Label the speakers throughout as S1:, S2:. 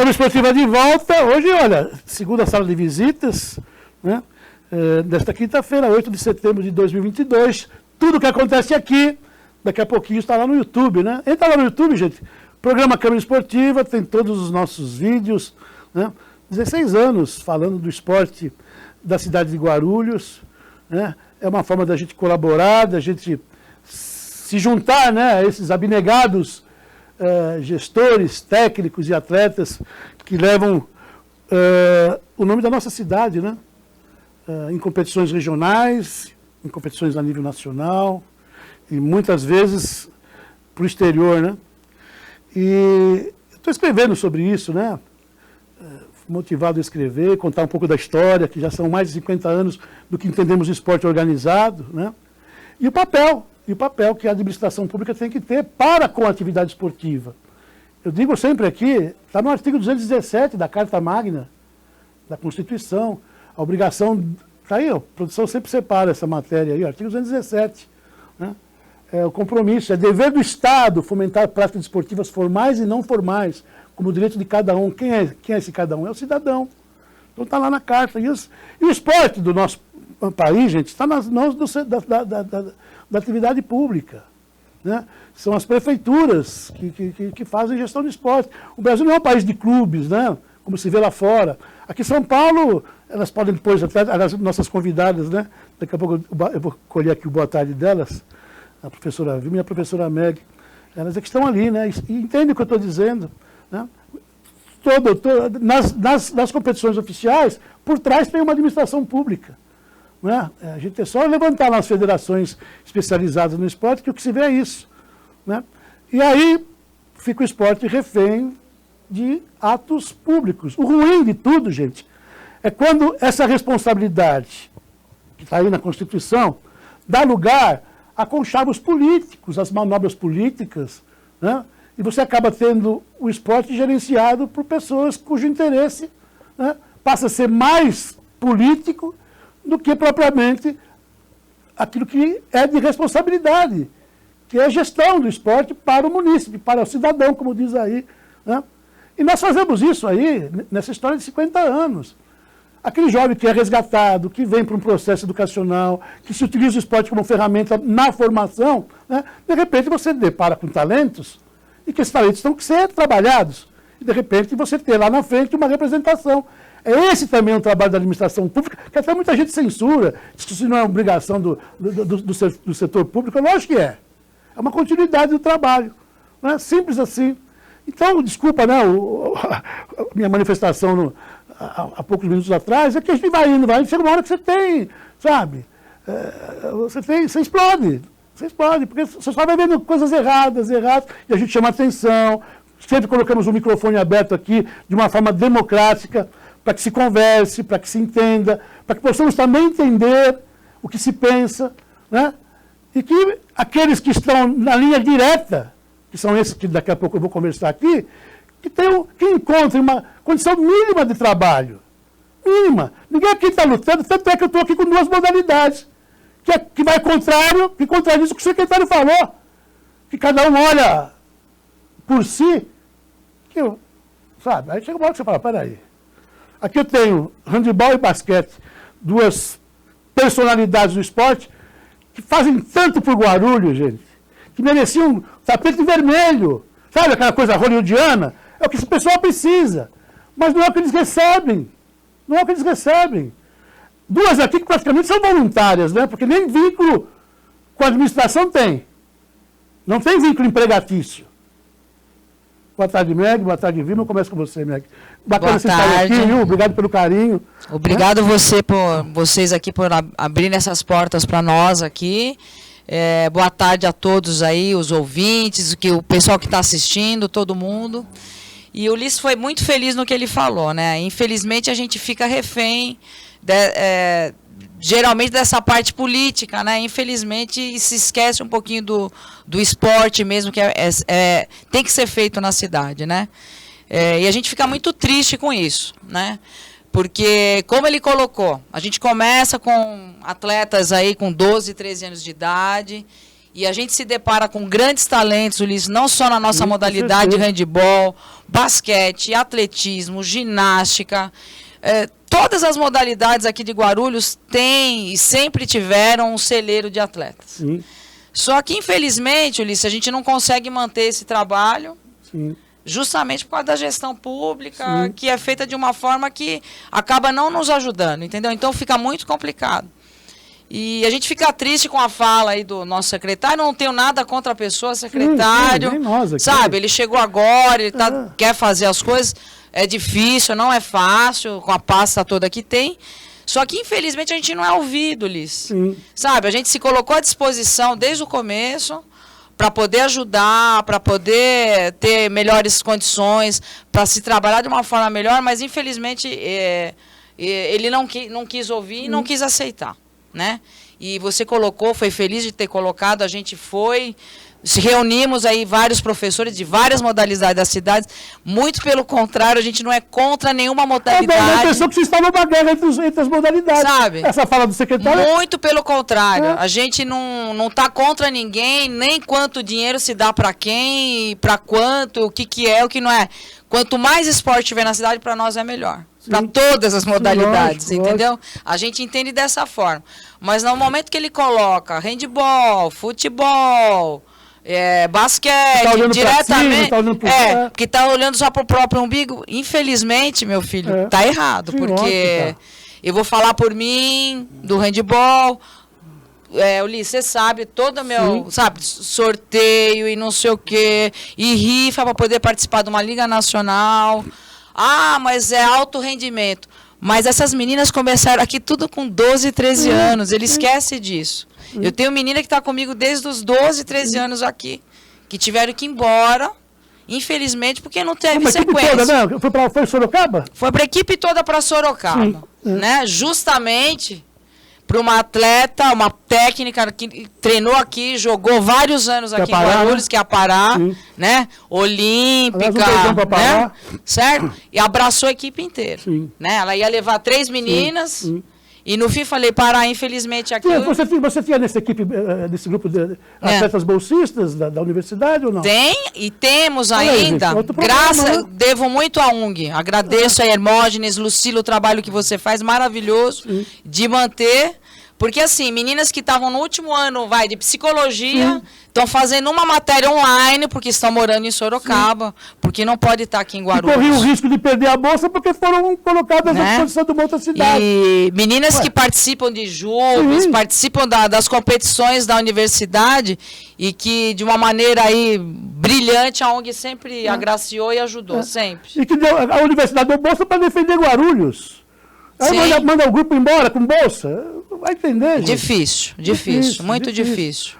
S1: Câmara Esportiva de volta. Hoje, olha, segunda sala de visitas, né? Desta quinta-feira, 8 de setembro de 2022. Tudo que acontece aqui, daqui a pouquinho está lá no YouTube, né? Entra lá no YouTube, gente. Programa Câmara Esportiva, tem todos os nossos vídeos, né? 16 anos falando do esporte da cidade de Guarulhos, né? É uma forma da gente colaborar, da gente se juntar, né, a esses abnegados gestores, técnicos e atletas que levam o nome da nossa cidade, né? Em competições regionais, em competições a nível nacional e muitas vezes para o exterior, né? E estou escrevendo sobre isso, né? Motivado a escrever, contar um pouco da história, que já são mais de 50 anos do que entendemos de esporte organizado, né? E o papel que a administração pública tem que ter para com a atividade esportiva. Eu digo sempre aqui, está no artigo 217 da Carta Magna da Constituição, a obrigação, está aí, a produção sempre separa essa matéria aí, artigo 217, né? É o compromisso, é dever do Estado fomentar práticas esportivas formais e não formais, como direito de cada um. Quem é esse cada um? É o cidadão. Então está lá na carta. E o esporte do nosso país, gente, está nas mãos da atividade pública, né? São as prefeituras que fazem gestão do esporte. O Brasil não é um país de clubes, né? Como se vê lá fora. Aqui em São Paulo, elas podem depois, as nossas convidadas, né? Daqui a pouco eu vou colher aqui o boa tarde delas, a professora Vilma e a professora Meg. Elas é que estão ali, né? E entendem o que eu estou dizendo, né? Nas competições oficiais, por trás tem uma administração pública, né? A gente é só levantar nas federações especializadas no esporte que o que se vê é isso, né? E aí fica o esporte refém de atos públicos. O ruim de tudo, gente, é quando essa responsabilidade, que está aí na Constituição, dá lugar a conchavos políticos, as manobras políticas, né? E você acaba tendo o esporte gerenciado por pessoas cujo interesse, né, passa a ser mais político do que propriamente aquilo que é de responsabilidade, que é a gestão do esporte para o munícipe, para o cidadão, como diz aí, né? E nós fazemos isso aí nessa história de 50 anos. Aquele jovem que é resgatado, que vem para um processo educacional, que se utiliza o esporte como ferramenta na formação, né? De repente você depara com talentos e que esses talentos têm que ser trabalhados. E, de repente, você ter lá na frente uma representação. É esse também o trabalho da administração pública, que até muita gente censura, diz que isso não é obrigação do setor público. Lógico que é. É uma continuidade do trabalho, né? Simples assim. Então, desculpa, né, a minha manifestação há poucos minutos atrás, é que a gente vai indo, chega uma hora que você tem, sabe, você explode. Você explode, porque você só vai vendo coisas erradas, e a gente chama atenção, sempre colocamos o microfone aberto aqui de uma forma democrática, para que se converse, para que se entenda, para que possamos também entender o que se pensa, né? E que aqueles que estão na linha direta, que são esses que daqui a pouco eu vou conversar aqui, que encontrem uma condição mínima de trabalho. Mínima. Ninguém aqui está lutando, tanto é que eu estou aqui com duas modalidades. Que vai contrário, que contradiz o que o secretário falou. Que cada um olha por si, sabe? Aí chega uma hora que você fala, peraí. Aqui eu tenho handebol e basquete, duas personalidades do esporte que fazem tanto por Guarulhos, gente, que mereciam um tapete vermelho, sabe aquela coisa hollywoodiana? É o que esse pessoal precisa, mas não é o que eles recebem. Não é o que eles recebem. Duas aqui que praticamente são voluntárias, né? Porque nem vínculo com a administração tem. Não tem vínculo empregatício. Boa tarde, Meg. Boa tarde, Vilma. Eu começo com você, Meg. Bacana vocês estarem aqui, viu? Obrigado pelo carinho.
S2: Obrigado vocês aqui por abrirem essas portas para nós aqui. Boa tarde a todos aí, os ouvintes, o pessoal que está assistindo, todo mundo. E o Ulisses foi muito feliz no que ele falou, né? Infelizmente a gente fica refém geralmente dessa parte política, né? Infelizmente se esquece um pouquinho do esporte mesmo, que tem que ser feito na cidade, né? E a gente fica muito triste com isso, né? Porque, como ele colocou, a gente começa com atletas aí com 12, 13 anos de idade e a gente se depara com grandes talentos, Ulisses, não só na nossa
S1: Sim,
S2: modalidade de handebol, basquete, atletismo, ginástica, todas as modalidades aqui de Guarulhos têm e sempre tiveram um celeiro de atletas.
S1: Sim.
S2: Só que, infelizmente, Ulisses, a gente não consegue manter esse trabalho,
S1: Sim.
S2: justamente por causa da gestão pública,
S1: Sim.
S2: que é feita de uma forma que acaba não nos ajudando, entendeu? Então fica muito complicado. E a gente fica triste com a fala aí do nosso secretário, não tenho nada contra a pessoa, secretário,
S1: nem nós aqui.
S2: sabe? Ele chegou agora, ele quer fazer as coisas, é difícil, não é fácil, com a pasta toda que tem. Só que, infelizmente, a gente não é ouvido, Liz.
S1: Sim.
S2: Sabe, a gente se colocou à disposição desde o começo para poder ajudar, para poder ter melhores condições, para se trabalhar de uma forma melhor, mas, infelizmente, ele não quis ouvir e não quis aceitar, né? E você colocou, foi feliz de ter colocado, a gente foi... Se reunimos aí vários professores de várias modalidades das cidades. Muito pelo contrário, a gente não é contra nenhuma modalidade.
S1: A pessoa que vocês estão numa guerra entre as modalidades.
S2: Sabe?
S1: Essa fala do secretário.
S2: Muito pelo contrário. A gente não está contra ninguém, nem quanto dinheiro se dá para quem, para quanto, o que é, o que não é. Quanto mais esporte tiver na cidade, para nós é melhor. Para todas as modalidades,
S1: lógico,
S2: entendeu? A gente entende dessa forma. Mas no momento que ele coloca handebol, futebol... basquete,
S1: tá
S2: diretamente,
S1: cima,
S2: que tá olhando só pro próprio umbigo, infelizmente, meu filho, tá errado, porque eu vou falar por mim, do handebol, Ulisses, você sabe, todo o meu, sabe, sorteio e não sei o quê, e rifa para poder participar de uma liga nacional, mas é alto rendimento, mas essas meninas começaram aqui tudo com 12, 13 anos, ele esquece disso. Eu tenho menina que está comigo desde os 12, 13 anos aqui, que tiveram que ir embora, infelizmente, porque não teve sequência.
S1: Toda, né? Foi Sorocaba?
S2: Foi para a equipe toda para Sorocaba, né? Justamente para uma atleta, uma técnica que treinou aqui, jogou vários anos aqui em Guarulhos, que é a Pará, né? Olímpica, né? Certo? E abraçou a equipe inteira, né? Ela ia levar 3 meninas. E no fim falei, Pará, infelizmente aqui...
S1: Você tinha nessa equipe, nesse grupo de atletas bolsistas da universidade ou não?
S2: Tem, e temos ainda. Devo muito à UNG. Agradeço a Hermógenes, Lucila, o trabalho que você faz, maravilhoso, de manter... Porque, assim, meninas que estavam no último ano, de psicologia, estão fazendo uma matéria online, porque estão morando em Sorocaba, porque não pode estar aqui em Guarulhos.
S1: E corriam o risco de perder a bolsa porque foram colocadas à disposição de uma outra cidade.
S2: E meninas que participam de jogos, participam das competições da universidade, e que, de uma maneira aí brilhante, a ONG sempre agraciou e ajudou, sempre.
S1: E que a universidade deu bolsa para defender Guarulhos. Aí manda o grupo embora com bolsa. Vai entender, gente.
S2: Difícil, muito difícil.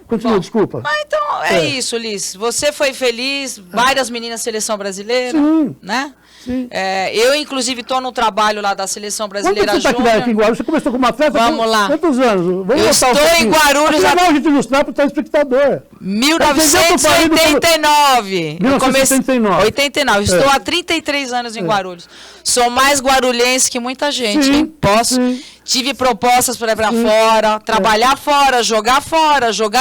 S1: Continua, desculpa.
S2: Então, isso, Liz. Você foi feliz, várias meninas da Seleção Brasileira, né?
S1: Sim.
S2: Eu, inclusive, estou no trabalho lá da Seleção Brasileira
S1: Júnior. Você está aqui em Guarulhos? Você começou como atleta?
S2: Vamos lá.
S1: Quantos anos?
S2: Eu estou em Guarulhos...
S1: É legal a gente ilustrar para o telespectador.
S2: 1989.
S1: 1989.
S2: 89. Estou há 33 anos em Guarulhos. Sou mais guarulhense que muita gente, hein? Tive propostas para ir para fora, trabalhar fora, jogar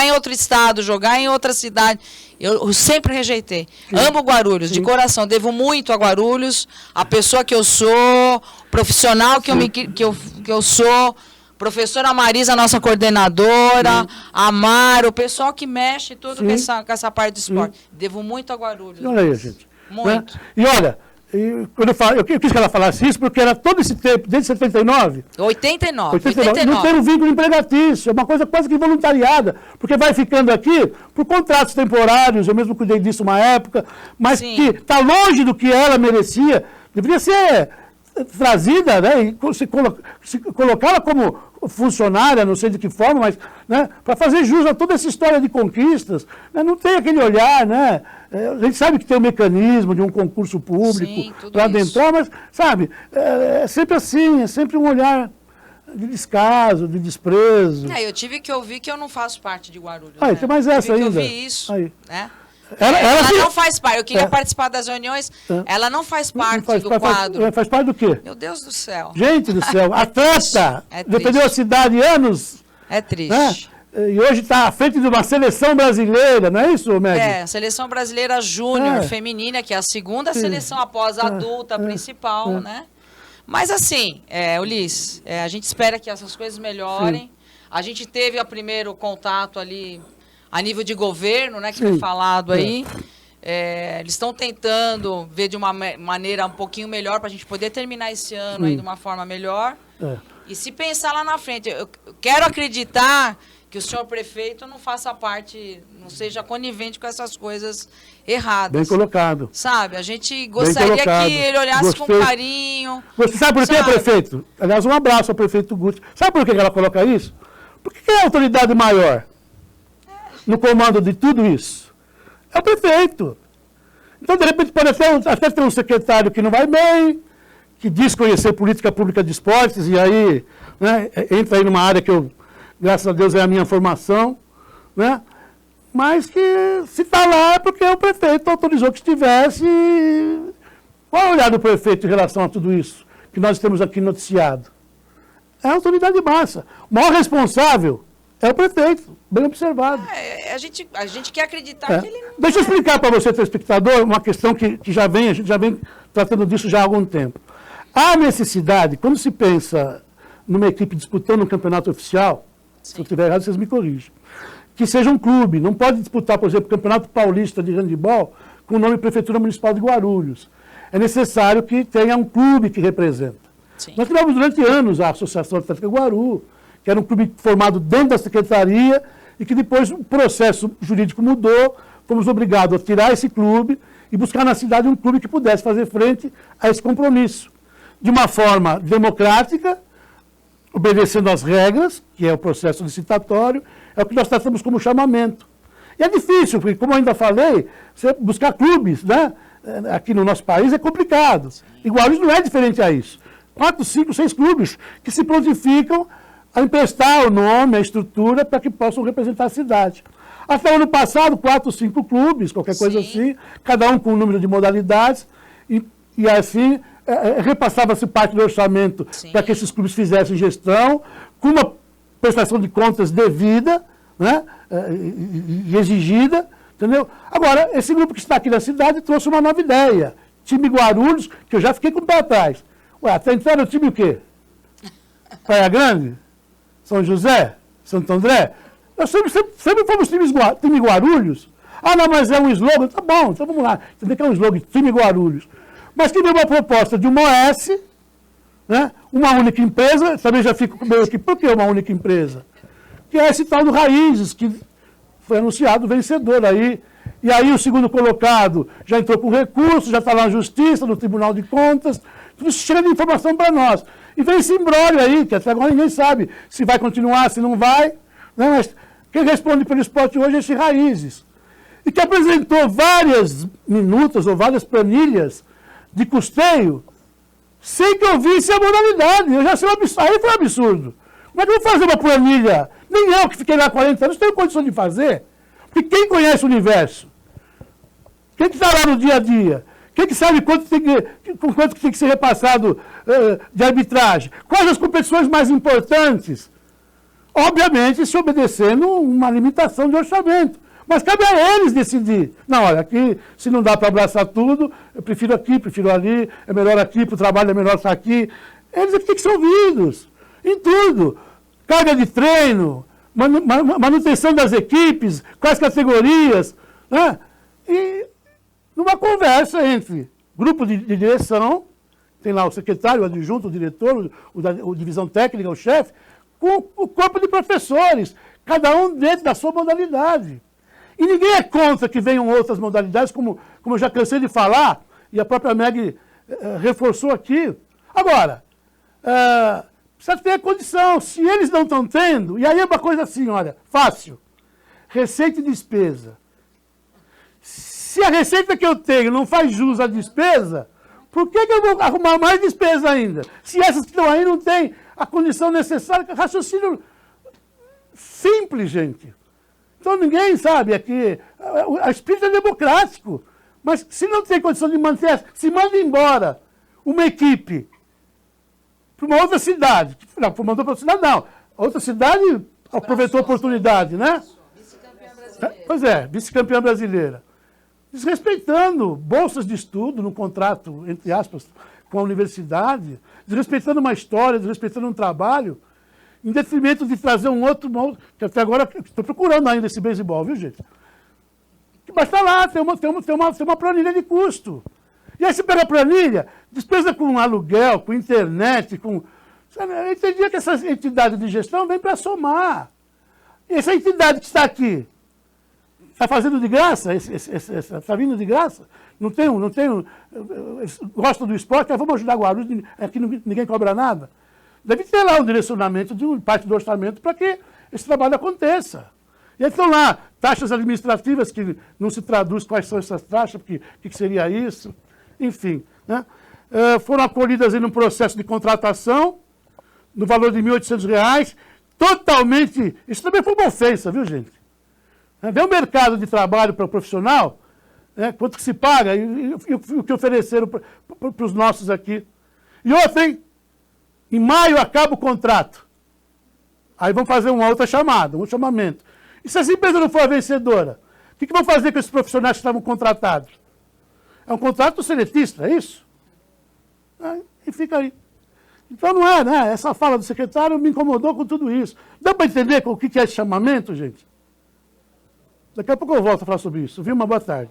S2: em outro estado, jogar em outra cidade. Eu sempre rejeitei. Amo Guarulhos, de coração. Devo muito a Guarulhos, a pessoa que eu sou, profissional que eu sou, professora Marisa, nossa coordenadora, a Mara, o pessoal que mexe tudo com essa parte do esporte. Devo muito a Guarulhos.
S1: Olha aí, gente.
S2: Muito.
S1: Né? E olha... quando eu quis que ela falasse isso, porque era todo esse tempo, desde 79.
S2: 89.
S1: Não tem um vínculo empregatício, é uma coisa quase que voluntariada, porque vai ficando aqui por contratos temporários, eu mesmo cuidei disso uma época, mas que está longe do que ela merecia, deveria ser trazida, né, e se colocá-la como funcionária, não sei de que forma, mas, né, para fazer jus a toda essa história de conquistas, né, não tem aquele olhar, né? A gente sabe que tem um mecanismo de um concurso público para adentrar, mas, sabe, é sempre assim, é sempre um olhar de descaso, de desprezo.
S2: Eu tive que ouvir que eu não faço parte de Guarulhos.
S1: Tem mais essa ainda.
S2: Eu ouvi isso, né?
S1: Ela
S2: não faz parte. Eu queria participar das reuniões. Ela não faz parte do quadro.
S1: Faz parte do quê?
S2: Meu Deus do céu.
S1: Gente do céu, atleta, defendeu a cidade anos.
S2: É triste.
S1: Né? e hoje está à frente de uma seleção brasileira, não é isso, Meg?
S2: A seleção brasileira júnior feminina, que é a segunda seleção após a adulta principal, né? Mas assim, Ulisses, a gente espera que essas coisas melhorem. Sim. A gente teve o primeiro contato ali a nível de governo, né, que foi falado aí. Eles estão tentando ver de uma maneira um pouquinho melhor para a gente poder terminar esse ano aí de uma forma melhor. E se pensar lá na frente, eu quero acreditar que o senhor prefeito não faça parte, não seja conivente com essas coisas erradas.
S1: Bem colocado.
S2: Sabe, a gente gostaria que ele olhasse com carinho.
S1: Você sabe por quê, prefeito? Aliás, um abraço ao prefeito Guti. Sabe por que ela coloca isso? Porque quem é a autoridade maior no comando de tudo isso? É o prefeito. Então, de repente, pode até ter um secretário que não vai bem, que diz conhecer política pública de esportes, e aí, né, entra aí numa área que eu, graças a Deus, é a minha formação, né? Mas que se está lá é porque o prefeito autorizou que estivesse. Qual é o olhar do prefeito em relação a tudo isso que nós temos aqui noticiado? É a autoridade massa. O maior responsável é o prefeito, bem observado.
S2: A gente quer acreditar que ele não...
S1: Deixa eu explicar para você, telespectador, uma questão que a gente já vem tratando disso já há algum tempo. Há necessidade, quando se pensa numa equipe disputando um campeonato oficial, se eu estiver errado, vocês me corrigem, que seja um clube. Não pode disputar, por exemplo, o Campeonato Paulista de Handebol com o nome Prefeitura Municipal de Guarulhos. É necessário que tenha um clube que representa. Sim. Nós tivemos durante anos a Associação Atlética Guaru, que era um clube formado dentro da secretaria e que depois o processo jurídico mudou, fomos obrigados a tirar esse clube e buscar na cidade um clube que pudesse fazer frente a esse compromisso. De uma forma democrática, obedecendo às regras, que é o processo licitatório, é o que nós tratamos como chamamento. E é difícil, porque, como eu ainda falei, você buscar clubes, né, aqui no nosso país é complicado. E Guarulhos não é diferente a isso. 4, 5, 6 clubes que se prontificam a emprestar o nome, a estrutura, para que possam representar a cidade. Até o ano passado, 4, 5 clubes, qualquer coisa assim, cada um com um número de modalidades, e assim repassava-se parte do orçamento para que esses clubes fizessem gestão, com uma prestação de contas devida, né, e exigida, entendeu? Agora, esse grupo que está aqui na cidade trouxe uma nova ideia. Time Guarulhos, que eu já fiquei com o pé atrás. Ué, até então era o time o quê? Praia Grande? São José? Santo André? Nós sempre fomos time Guarulhos. Ah, não, mas é um slogan. Tá bom, então vamos lá. Entender que é um slogan, time Guarulhos. Mas que veio uma proposta de uma OS, né, uma única empresa, também já fico meio aqui, por que uma única empresa? Que é esse tal do Raízes, que foi anunciado vencedor aí. E aí o segundo colocado já entrou com recurso, já está lá na Justiça, no Tribunal de Contas, tudo isso chega de informação para nós. E vem esse imbróglio aí, que até agora ninguém sabe se vai continuar, se não vai. Né? Mas quem responde pelo esporte hoje é esse Raízes. E que apresentou várias minutas ou várias planilhas de custeio, sem que eu visse a modalidade. Eu já sei aí foi um absurdo. Como é que eu vou fazer uma planilha? Nem eu, que fiquei lá 40 anos, tenho condição de fazer. Porque quem conhece o universo? Quem está lá no dia a dia? Quem que sabe quanto tem que ser repassado de arbitragem? Quais as competições mais importantes? Obviamente, se obedecendo uma limitação de orçamento. Mas cabe a eles decidir. Não, olha, aqui, se não dá para abraçar tudo, eu prefiro aqui, prefiro ali, é melhor aqui, para o trabalho é melhor estar aqui. Eles aqui têm que ser ouvidos, em tudo. Carga de treino, manutenção das equipes, quais categorias, né? E numa conversa entre grupo de direção, tem lá o secretário, o adjunto, o diretor, o divisão técnica, o chefe, com o corpo de professores, cada um dentro da sua modalidade. E ninguém é contra que venham outras modalidades, como eu já cansei de falar, e a própria Meg reforçou aqui. Agora, precisa ter condição. Se eles não estão tendo, e aí é uma coisa assim, olha, fácil. Receita e despesa. Se a receita que eu tenho não faz jus à despesa, por que eu vou arrumar mais despesa ainda? Se essas que estão aí não têm a condição necessária, raciocínio simples, gente. Então ninguém sabe aqui, o espírito é democrático, mas se não tem condição de manter, se manda embora uma equipe para uma outra cidade, não, mandou para outra cidade não, outra cidade aproveitou a oportunidade, né? Pois é, vice-campeã brasileira. Desrespeitando bolsas de estudo no contrato, entre aspas, com a universidade, desrespeitando uma história, desrespeitando um trabalho, em detrimento de trazer um outro, que até agora estou procurando ainda esse beisebol, viu, gente? Mas está lá, tem uma planilha de custo. E aí você pega a planilha, despesa com aluguel, com internet, com... Eu entendi que essa entidade de gestão vem para somar. E essa entidade que está aqui, está fazendo de graça? Está vindo de graça? Não tenho. Gostam do esporte, vamos ajudar Guarulhos, aqui ninguém cobra nada. Deve ter lá um direcionamento de parte do orçamento para que esse trabalho aconteça. E aí estão lá taxas administrativas que não se traduz quais são essas taxas, o que seria isso, enfim. Né? Foram acolhidas em um processo de contratação, no valor de R$ 1.800, totalmente... Isso também foi uma ofensa, viu, gente? Vê o mercado de trabalho para o profissional, quanto que se paga e o que ofereceram para os nossos aqui. E outra, hein? Em maio acaba o contrato. Aí vão fazer uma outra chamada, um chamamento. E se essa empresa não for a vencedora, o que vão fazer com esses profissionais que estavam contratados? É um contrato seletista, é isso? E fica aí. Então não é, né? Essa fala do secretário me incomodou com tudo isso. Dá para entender o que é esse chamamento, gente? Daqui a pouco eu volto a falar sobre isso. Vilma, boa tarde.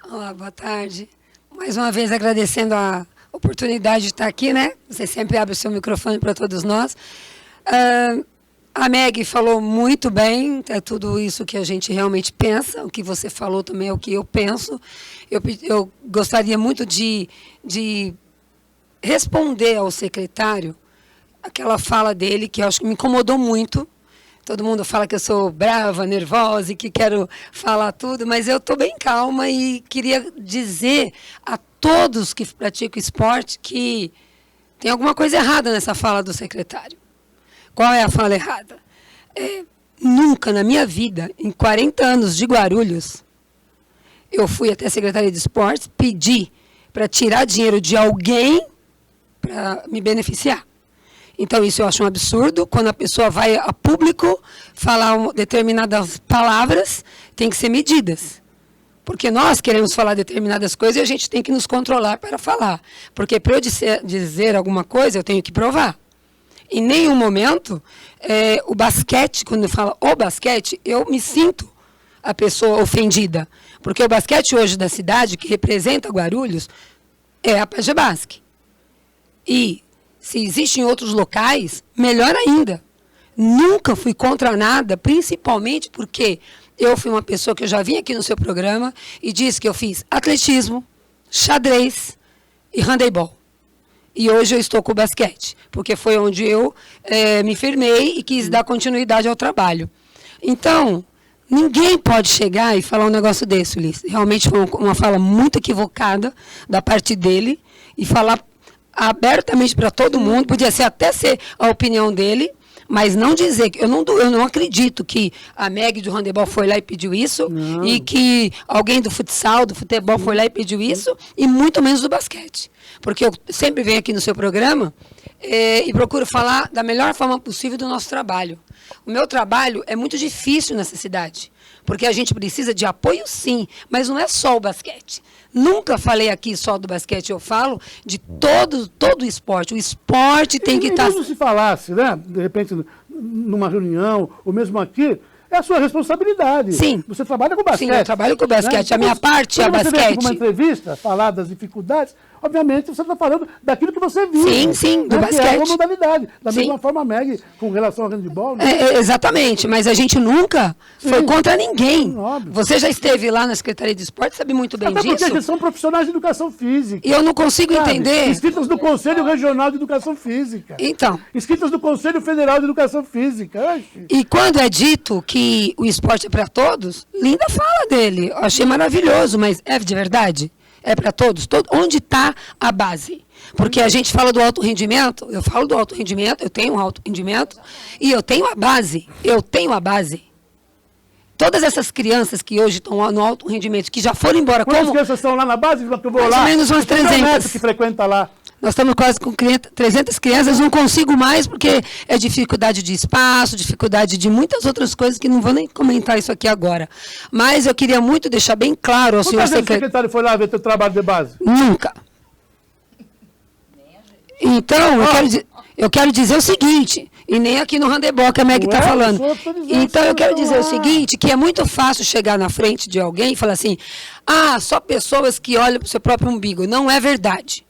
S3: Olá, boa tarde. Mais uma vez agradecendo a oportunidade de estar aqui, né? Você sempre abre o seu microfone para todos nós. A Meg falou muito bem, é tudo isso que a gente realmente pensa, o que você falou também é o que eu penso. Eu gostaria muito de responder ao secretário aquela fala dele, que eu acho que me incomodou muito. Todo mundo fala que eu sou brava, nervosa e que quero falar tudo, mas eu estou bem calma e queria dizer a todos que praticam esporte que tem alguma coisa errada nessa fala do secretário. Qual é a fala errada? Nunca na minha vida, em 40 anos de Guarulhos, eu fui até a Secretaria de Esportes, pedi para tirar dinheiro de alguém para me beneficiar. Então, isso eu acho um absurdo. Quando a pessoa vai a público falar determinadas palavras, tem que ser medidas. Porque nós queremos falar determinadas coisas e a gente tem que nos controlar para falar. Porque para eu dizer alguma coisa, eu tenho que provar. Em nenhum momento, o basquete, quando eu falo o basquete, eu me sinto a pessoa ofendida. Porque o basquete hoje da cidade, que representa Guarulhos, é a Pagebasque. E se existem outros locais, melhor ainda. Nunca fui contra nada, principalmente porque eu fui uma pessoa que eu já vim aqui no seu programa e disse que eu fiz atletismo, xadrez e handebol. E hoje eu estou com o basquete, porque foi onde eu me firmei e quis dar continuidade ao trabalho. Então, ninguém pode chegar e falar um negócio desse, Ulisses. Realmente foi uma fala muito equivocada da parte dele e falar abertamente para todo mundo, podia até ser a opinião dele, mas não dizer que eu não acredito que a Meg do handebol foi lá e pediu isso, não. E que alguém do futsal, do futebol foi lá e pediu isso, e muito menos do basquete. Porque eu sempre venho aqui no seu programa e procuro falar da melhor forma possível do nosso trabalho. O meu trabalho é muito difícil nessa cidade, porque a gente precisa de apoio sim, mas não é só o basquete. Nunca falei aqui só do basquete, eu falo de todo o esporte. O esporte tem que estar...
S1: Mesmo se falasse, né, de repente, numa reunião, ou mesmo aqui, é a sua responsabilidade.
S3: Sim.
S1: Você trabalha com basquete.
S3: Sim, eu trabalho com basquete. Né? A minha parte é basquete. Quando você vem uma
S1: entrevista, falar das dificuldades, obviamente você está falando daquilo que você viu.
S3: Sim, sim, do basquete. Que é uma
S1: modalidade. Da mesma forma, a Meg, com relação ao handebol. Né?
S3: Exatamente, mas a gente nunca foi contra ninguém.
S1: Óbvio.
S3: Você já esteve lá na Secretaria de Esporte, sabe muito bem disso.
S1: Porque eles são profissionais de educação física.
S3: E eu não consigo entender...
S1: Inscritas do Conselho Regional de Educação Física.
S3: Então.
S1: Inscritas do Conselho Federal de Educação Física.
S3: E quando é dito que o esporte é para todos, linda fala dele. Eu achei maravilhoso, mas é de verdade? É para todos? Onde está a base? Porque a gente fala do alto rendimento, eu falo do alto rendimento, eu tenho um alto rendimento, e eu tenho a base. Todas essas crianças que hoje estão no alto rendimento, que já foram embora...
S1: Quantas crianças estão lá na base? Que eu vou
S3: mais
S1: lá,
S3: ou menos umas 300.
S1: Que frequenta lá.
S3: Nós estamos quase com 300 crianças, não consigo mais porque é dificuldade de espaço, dificuldade de muitas outras coisas que não vou nem comentar isso aqui agora. Mas eu queria muito deixar bem claro ao senhor secretário.
S1: O secretário foi lá ver teu trabalho de base?
S3: Nunca. Então, eu quero dizer o seguinte, e nem aqui no Handebol que a Meg está falando. Então, eu quero dizer o seguinte, que é muito fácil chegar na frente de alguém e falar assim, só pessoas que olham para o seu próprio umbigo. Não é verdade.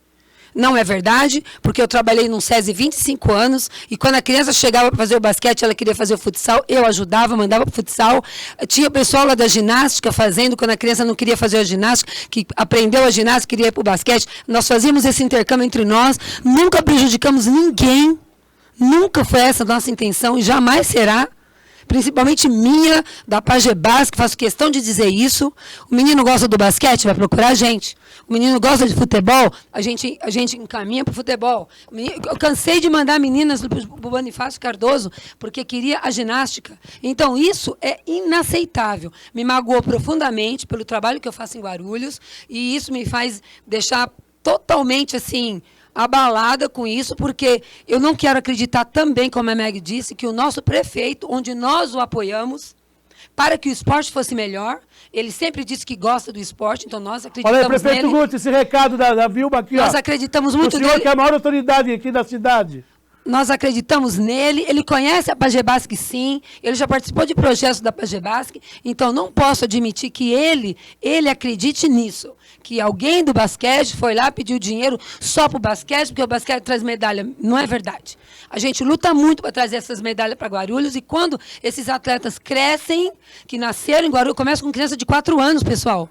S3: Não é verdade, porque eu trabalhei num SESI 25 anos, e quando a criança chegava para fazer o basquete, ela queria fazer o futsal, eu ajudava, mandava para o futsal. Tinha o pessoal lá da ginástica fazendo, quando a criança não queria fazer a ginástica, que aprendeu a ginástica, queria ir para o basquete. Nós fazíamos esse intercâmbio entre nós, nunca prejudicamos ninguém, nunca foi essa a nossa intenção, e jamais será. Principalmente minha, da Pagebas, que faço questão de dizer isso. O menino gosta do basquete, vai procurar a gente. O menino gosta de futebol, a gente encaminha para o futebol. Eu cansei de mandar meninas para o Bonifácio Cardoso, porque queria a ginástica. Então, isso é inaceitável. Me magoou profundamente pelo trabalho que eu faço em Guarulhos, e isso me faz deixar totalmente, assim, abalada com isso, porque eu não quero acreditar também, como a Meg disse, que o nosso prefeito, onde nós o apoiamos, para que o esporte fosse melhor, ele sempre disse que gosta do esporte, então nós acreditamos nele.
S1: Olha aí, prefeito Guto, esse recado da Vilma aqui,
S3: nós acreditamos muito
S1: nele. O senhor que é a maior autoridade aqui da cidade.
S3: Nós acreditamos nele, ele conhece a Pagebasque, sim, ele já participou de projetos da Pagebasque, então não posso admitir que ele acredite nisso, que alguém do basquete foi lá pedir dinheiro só para o basquete, porque o basquete traz medalha. Não é verdade. A gente luta muito para trazer essas medalhas para Guarulhos, e quando esses atletas crescem, que nasceram em Guarulhos, começa com criança de 4 anos, pessoal.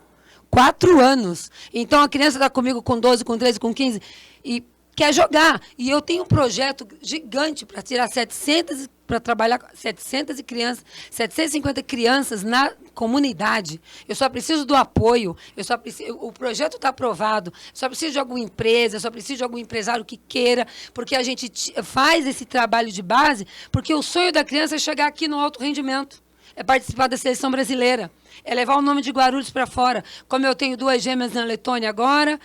S3: 4 anos. Então a criança está comigo com 12, com 13, com 15, e quer jogar. E eu tenho um projeto gigante para tirar 700, para trabalhar 750 crianças na comunidade. Eu só preciso do apoio, o projeto está aprovado, eu só preciso de alguma empresa, eu só preciso de algum empresário que queira, porque a gente faz esse trabalho de base, porque o sonho da criança é chegar aqui no alto rendimento, é participar da seleção brasileira, é levar o nome de Guarulhos para fora. Como eu tenho 2 gêmeas na Letônia agora,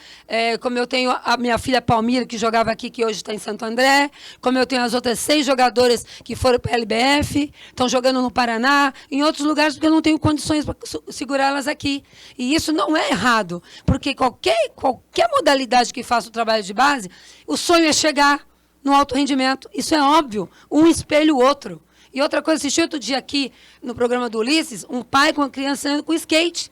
S3: como eu tenho a minha filha Palmira, que jogava aqui, que hoje está em Santo André, como eu tenho as outras 6 jogadoras que foram para a LBF, estão jogando no Paraná, em outros lugares, porque eu não tenho condições para segurá-las aqui. E isso não é errado, porque qualquer modalidade que faça o trabalho de base, o sonho é chegar no alto rendimento. Isso é óbvio, um espelha o outro. E outra coisa, assisti outro dia aqui no programa do Ulisses, um pai com uma criança andando com skate.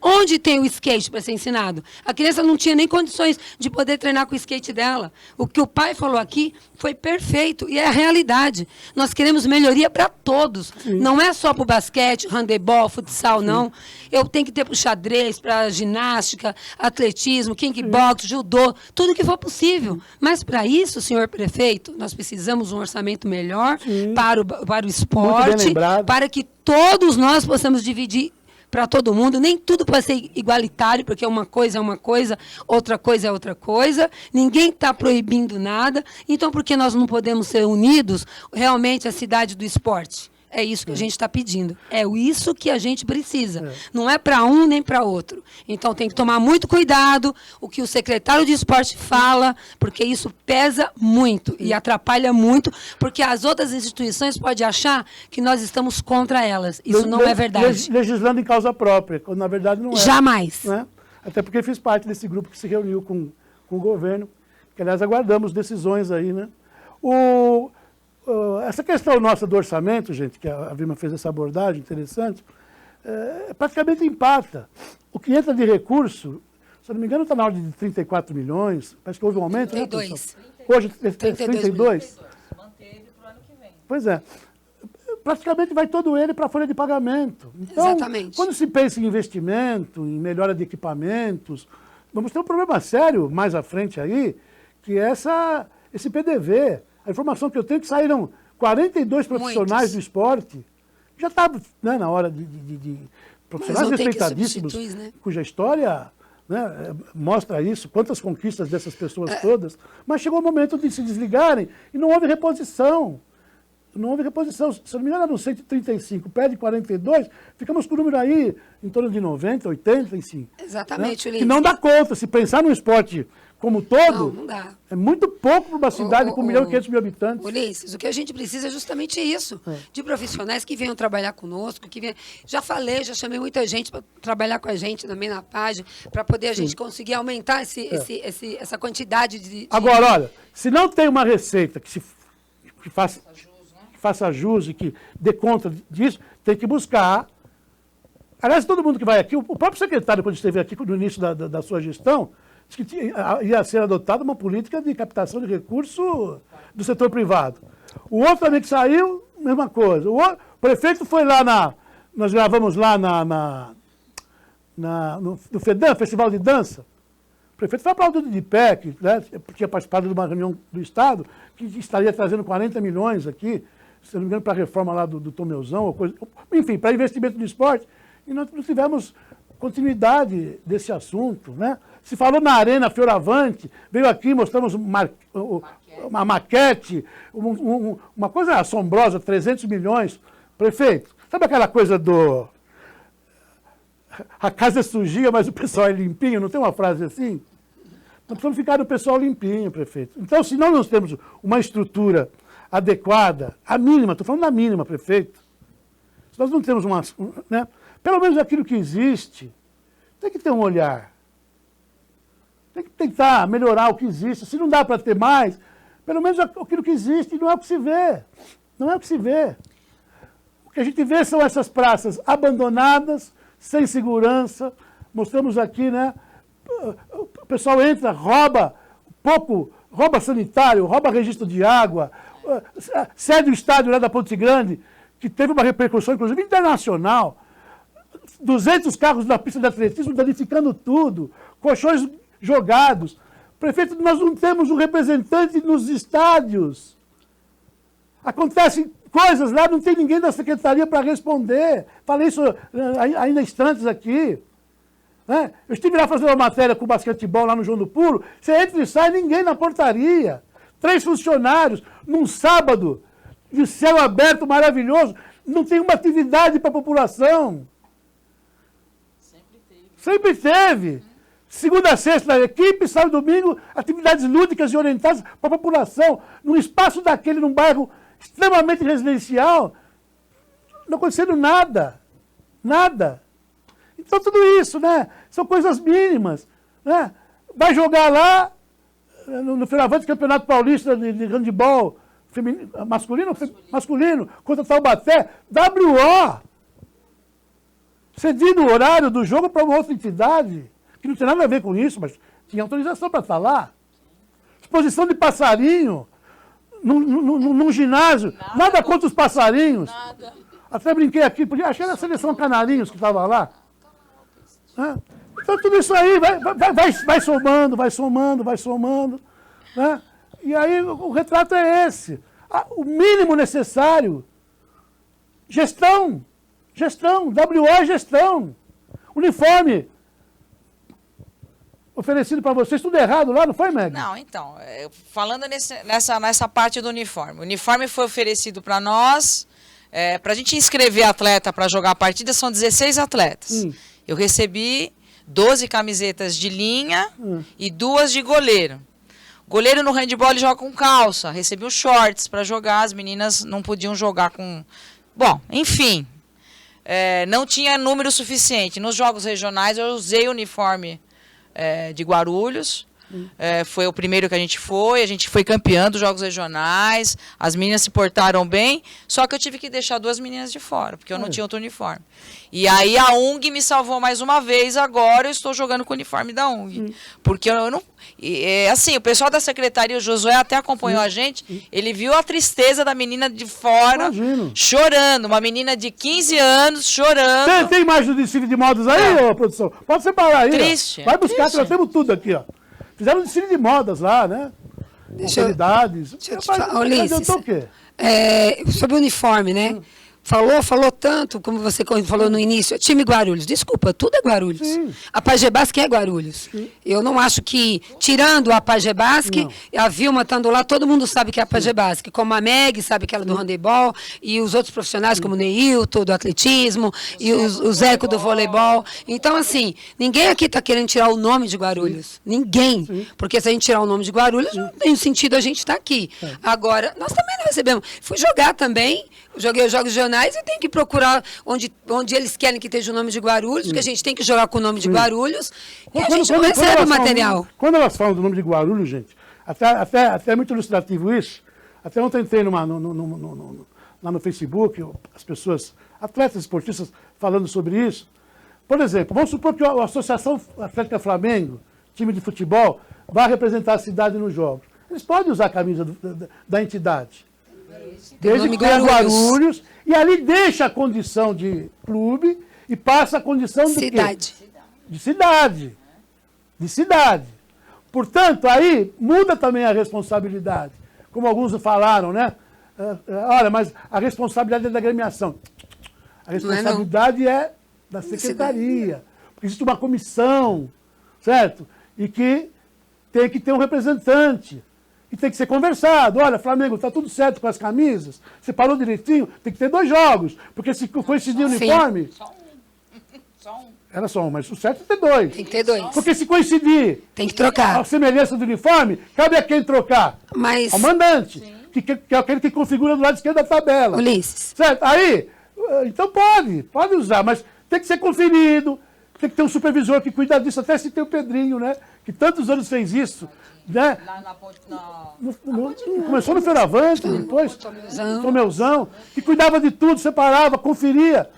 S3: Onde tem o skate para ser ensinado? A criança não tinha nem condições de poder treinar com o skate dela. O que o pai falou aqui foi perfeito, e é a realidade. Nós queremos melhoria para todos. Sim. Não é só para o basquete, handebol, futsal, não. Eu tenho que ter para o xadrez, para ginástica, atletismo, kickbox, judô, tudo que for possível. Mas para isso, senhor prefeito, nós precisamos de um orçamento melhor para o esporte, para que todos nós possamos dividir para todo mundo. Nem tudo pode ser igualitário, porque uma coisa é uma coisa, outra coisa é outra coisa. Ninguém está proibindo nada. Então, por que nós não podemos ser unidos realmente a cidade do esporte? É isso que a gente está pedindo. É isso que a gente precisa. Não é para um nem para outro. Então, tem que tomar muito cuidado o que o secretário de esporte fala, porque isso pesa muito e atrapalha muito, porque as outras instituições podem achar que nós estamos contra elas. Isso não é verdade.
S1: Legislando em causa própria, quando na verdade não é.
S3: Jamais.
S1: Né? Até porque fiz parte desse grupo que se reuniu com o governo, que, aliás, aguardamos decisões aí, né? Essa questão nossa do orçamento, gente, que a Vilma fez essa abordagem interessante, praticamente empata. O que entra de recurso, se eu não me engano, está na ordem de 34 milhões, parece que houve um aumento,
S3: 32.
S1: Né, hoje, 32?
S2: Manteve para o ano que vem.
S1: Pois é. Praticamente vai todo ele para a folha de pagamento. Então,
S3: exatamente. Quando
S1: se pensa em investimento, em melhora de equipamentos, vamos ter um problema sério mais à frente aí, que é esse PDV. A informação que eu tenho é que saíram 42 profissionais do esporte. Já estava, né, na hora de profissionais respeitadíssimos, né? Cuja história, né, mostra isso, quantas conquistas dessas pessoas todas. Mas chegou o momento de se desligarem e não houve reposição. não houve reposição. Se não me engano, eram 135, perde 42, ficamos com o número aí em torno de 90, 80, enfim.
S3: Exatamente,
S1: né?
S3: Ulisses.
S1: Que não dá conta. Se pensar no esporte como todo,
S3: Não dá.
S1: é muito pouco para uma cidade com 1 milhão e 500 mil habitantes.
S3: Ulisses, o que a gente precisa é justamente isso, de profissionais que venham trabalhar conosco, que venham... Já falei, já chamei muita gente para trabalhar com a gente também na página, para poder a gente conseguir aumentar essa quantidade de...
S1: Agora, olha, se não tem uma receita que faça jus e que dê conta disso, tem que buscar. Aliás, todo mundo que vai aqui, o próprio secretário, quando esteve aqui no início da sua gestão, disse que ia ser adotada uma política de captação de recursos do setor privado. O outro também que saiu, mesma coisa. O prefeito foi lá nós gravamos lá no FEDAN, Festival de Dança. O prefeito foi aplaudido de pé, que né, tinha participado de uma reunião do Estado, que estaria trazendo 40 milhões aqui, se não me engano, para a reforma lá do Tomeuzão, ou coisa, enfim, para investimento no esporte. E nós não tivemos continuidade desse assunto, né? Se falou na Arena Fioravante, veio aqui, mostramos uma maquete, uma coisa assombrosa, 300 milhões. Prefeito, sabe aquela coisa a casa é sujinha, mas o pessoal é limpinho? Não tem uma frase assim? Nós precisamos ficar no pessoal limpinho, prefeito. Então, se nós não temos uma estrutura adequada, a mínima, estou falando da mínima, prefeito, se nós não temos né, pelo menos aquilo que existe, tem que ter um olhar. Tem que tentar melhorar o que existe. Se não dá para ter mais, pelo menos aquilo que existe não é o que se vê. Não é o que se vê. O que a gente vê são essas praças abandonadas, sem segurança. Mostramos aqui, né? O pessoal entra, rouba sanitário, rouba registro de água, cede o estádio lá da Ponte Grande, que teve uma repercussão, inclusive, internacional. 200 carros na pista de atletismo danificando tudo, colchões jogados. Prefeito, nós não temos um representante nos estádios. Acontecem coisas lá, não tem ninguém da secretaria para responder. Falei isso ainda instantes aqui. Né? Eu estive lá fazendo uma matéria com o basquetebol lá no João do Pulo, você entra e sai, ninguém na portaria. 3 funcionários, num sábado, de céu aberto, maravilhoso, não tem uma atividade para a população. Sempre teve. Segunda a sexta, a equipe, sábado e domingo, atividades lúdicas e orientadas para a população. Num espaço daquele, num bairro extremamente residencial, não acontecendo nada. Nada. Então, tudo isso, né? São coisas mínimas. Né? Vai jogar lá, no Fioravante, Campeonato Paulista de Handebol masculino, contra Taubaté, WO. Cedido o horário do jogo para uma outra entidade, que não tem nada a ver com isso, mas tinha autorização para estar lá. Exposição de passarinho num ginásio. Nada contra os passarinhos.
S2: Nada.
S1: Até brinquei aqui, achei na seleção Canarinhos que estava lá. Então tudo isso aí vai somando. Né? E aí o retrato é esse. O mínimo necessário. Gestão, WO é gestão. Uniforme oferecido para vocês, tudo errado lá, não foi, Meg?
S2: Não, então, falando nessa parte do uniforme. O uniforme foi oferecido para nós, para a gente inscrever atleta para jogar a partida, são 16 atletas. Eu recebi 12 camisetas de linha e 2 de goleiro. Goleiro no handebol ele joga com calça, recebi os shorts para jogar, as meninas não podiam jogar com... Bom, enfim, não tinha número suficiente. Nos jogos regionais eu usei o uniforme de Guarulhos, foi o primeiro que a gente foi campeã dos jogos regionais, as meninas se portaram bem, só que eu tive que deixar 2 meninas de fora, porque eu não tinha outro uniforme. E aí a UNG me salvou mais uma vez, agora eu estou jogando com o uniforme da UNG. Porque eu não... assim, o pessoal da secretaria, o Josué até acompanhou a gente, ele viu a tristeza da menina de fora, chorando, uma menina de 15 anos chorando.
S1: Tem imagem do desfile de modas aí, ô, produção? Pode separar aí.
S2: Triste.
S1: Ó. Vai buscar, que nós temos tudo aqui, ó. Fizeram um desfile de modas lá, né? Autoridades.
S3: Deixa eu te falar, Ulisses,
S1: o quê?
S3: sobre o uniforme, né? falou tanto, como você falou no início, é time Guarulhos. Desculpa, tudo é Guarulhos.
S1: Sim.
S3: A Pagebasque é Guarulhos.
S1: Sim.
S3: Eu não acho que, tirando a Pagebasque, a Vilma estando lá, todo mundo sabe que é a Pagebasque. Como a Meg sabe que ela é do handebol, e os outros profissionais, como o Neilton, do atletismo, e o Zeco do voleibol. Então, assim, ninguém aqui está querendo tirar o nome de Guarulhos. Ninguém. Porque se a gente tirar o nome de Guarulhos, não tem sentido a gente estar aqui. Agora, nós também não recebemos. Fui jogar também, joguei os jogos regionais e tenho que procurar onde eles querem que esteja o nome de Guarulhos, porque a gente tem que jogar com o nome de Guarulhos, e a gente não recebe o material.
S1: Quando elas falam do nome de Guarulhos, gente, até é muito ilustrativo isso. Até ontem entrei lá no Facebook, as pessoas, atletas esportistas, falando sobre isso. Por exemplo, vamos supor que a Associação Atlética Flamengo, time de futebol, vai representar a cidade nos jogos. Eles podem usar a camisa da entidade. Desde que tenha Guarulhos, e ali deixa a condição de clube e passa a condição de
S3: cidade.
S1: De cidade. De cidade. Portanto, aí muda também a responsabilidade. Como alguns falaram, né? Olha, mas a responsabilidade é da agremiação. A responsabilidade é da secretaria. Porque existe uma comissão, certo? E que tem que ter um representante. E tem que ser conversado. Olha, Flamengo, está tudo certo com as camisas? Você parou direitinho? Tem que ter 2 jogos. Porque se coincidir o uniforme...
S2: Só um.
S1: Era só um, mas o certo é ter 2.
S3: Tem que ter 2.
S1: Porque se coincidir...
S3: Tem que trocar.
S1: A semelhança do uniforme, cabe a quem trocar?
S3: Mas...
S1: Ao mandante. Que é aquele que configura do lado esquerdo da tabela.
S3: Ulisses.
S1: Certo? Aí, então pode usar, mas tem que ser conferido, tem que ter um supervisor que cuida disso, até se tem o Pedrinho, né? Que tantos anos fez isso. Né?
S2: Lá na ponte,
S1: Começou no Feiravante, depois Tomeuzão, que cuidava de tudo, separava, conferia.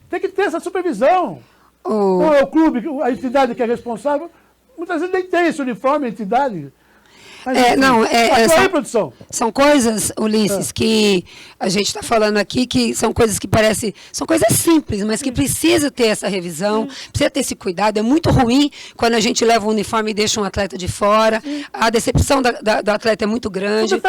S1: Tem que ter essa supervisão. Não é o clube, a entidade que é responsável, muitas vezes nem tem esse uniforme, a entidade. Mas,
S3: aí,
S1: produção.
S3: São coisas, Ulisses, que a gente está falando aqui, que são coisas que parecem... São coisas simples, mas que precisa ter essa revisão, precisa ter esse cuidado. É muito ruim quando a gente leva um uniforme e deixa um atleta de fora. A decepção do atleta é muito grande.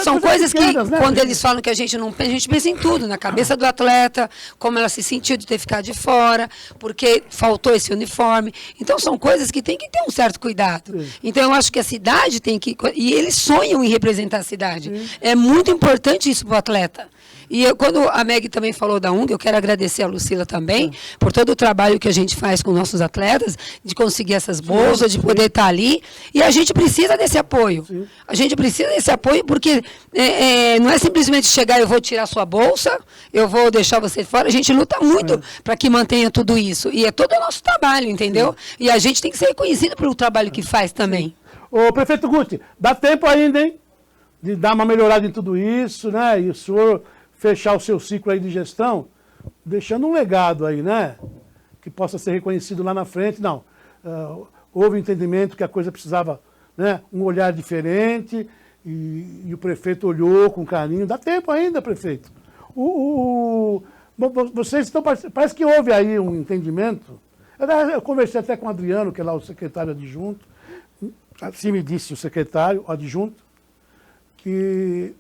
S3: São coisas que, quando eles falam que a gente não pensa, a gente pensa em tudo, na cabeça do atleta, como ela se sentiu de ter ficado de fora, porque faltou esse uniforme. Então, são coisas que tem que ter um certo cuidado. Então, eu acho que a cidade tem que... E eles sonham em representar a cidade. É muito importante isso para o atleta. E quando a Meg também falou da UNG, eu quero agradecer a Lucila também por todo o trabalho que a gente faz com nossos atletas, de conseguir essas bolsas, de poder estar ali. E a gente precisa desse apoio. A gente precisa desse apoio porque não é simplesmente chegar, eu vou tirar sua bolsa, eu vou deixar você fora. A gente luta muito para que mantenha tudo isso. E é todo o nosso trabalho, entendeu? E a gente tem que ser reconhecido pelo trabalho que faz também.
S1: Ô, prefeito Guti, dá tempo ainda, hein? De dar uma melhorada em tudo isso, né? E o senhor fechar o seu ciclo aí de gestão, deixando um legado aí, né? Que possa ser reconhecido lá na frente. Não, houve entendimento que a coisa precisava, né? Um olhar diferente e o prefeito olhou com carinho. Dá tempo ainda, prefeito. Vocês estão... Parece que houve aí um entendimento. Eu conversei até com o Adriano, que é lá o secretário adjunto. Assim me disse o secretário, o adjunto, que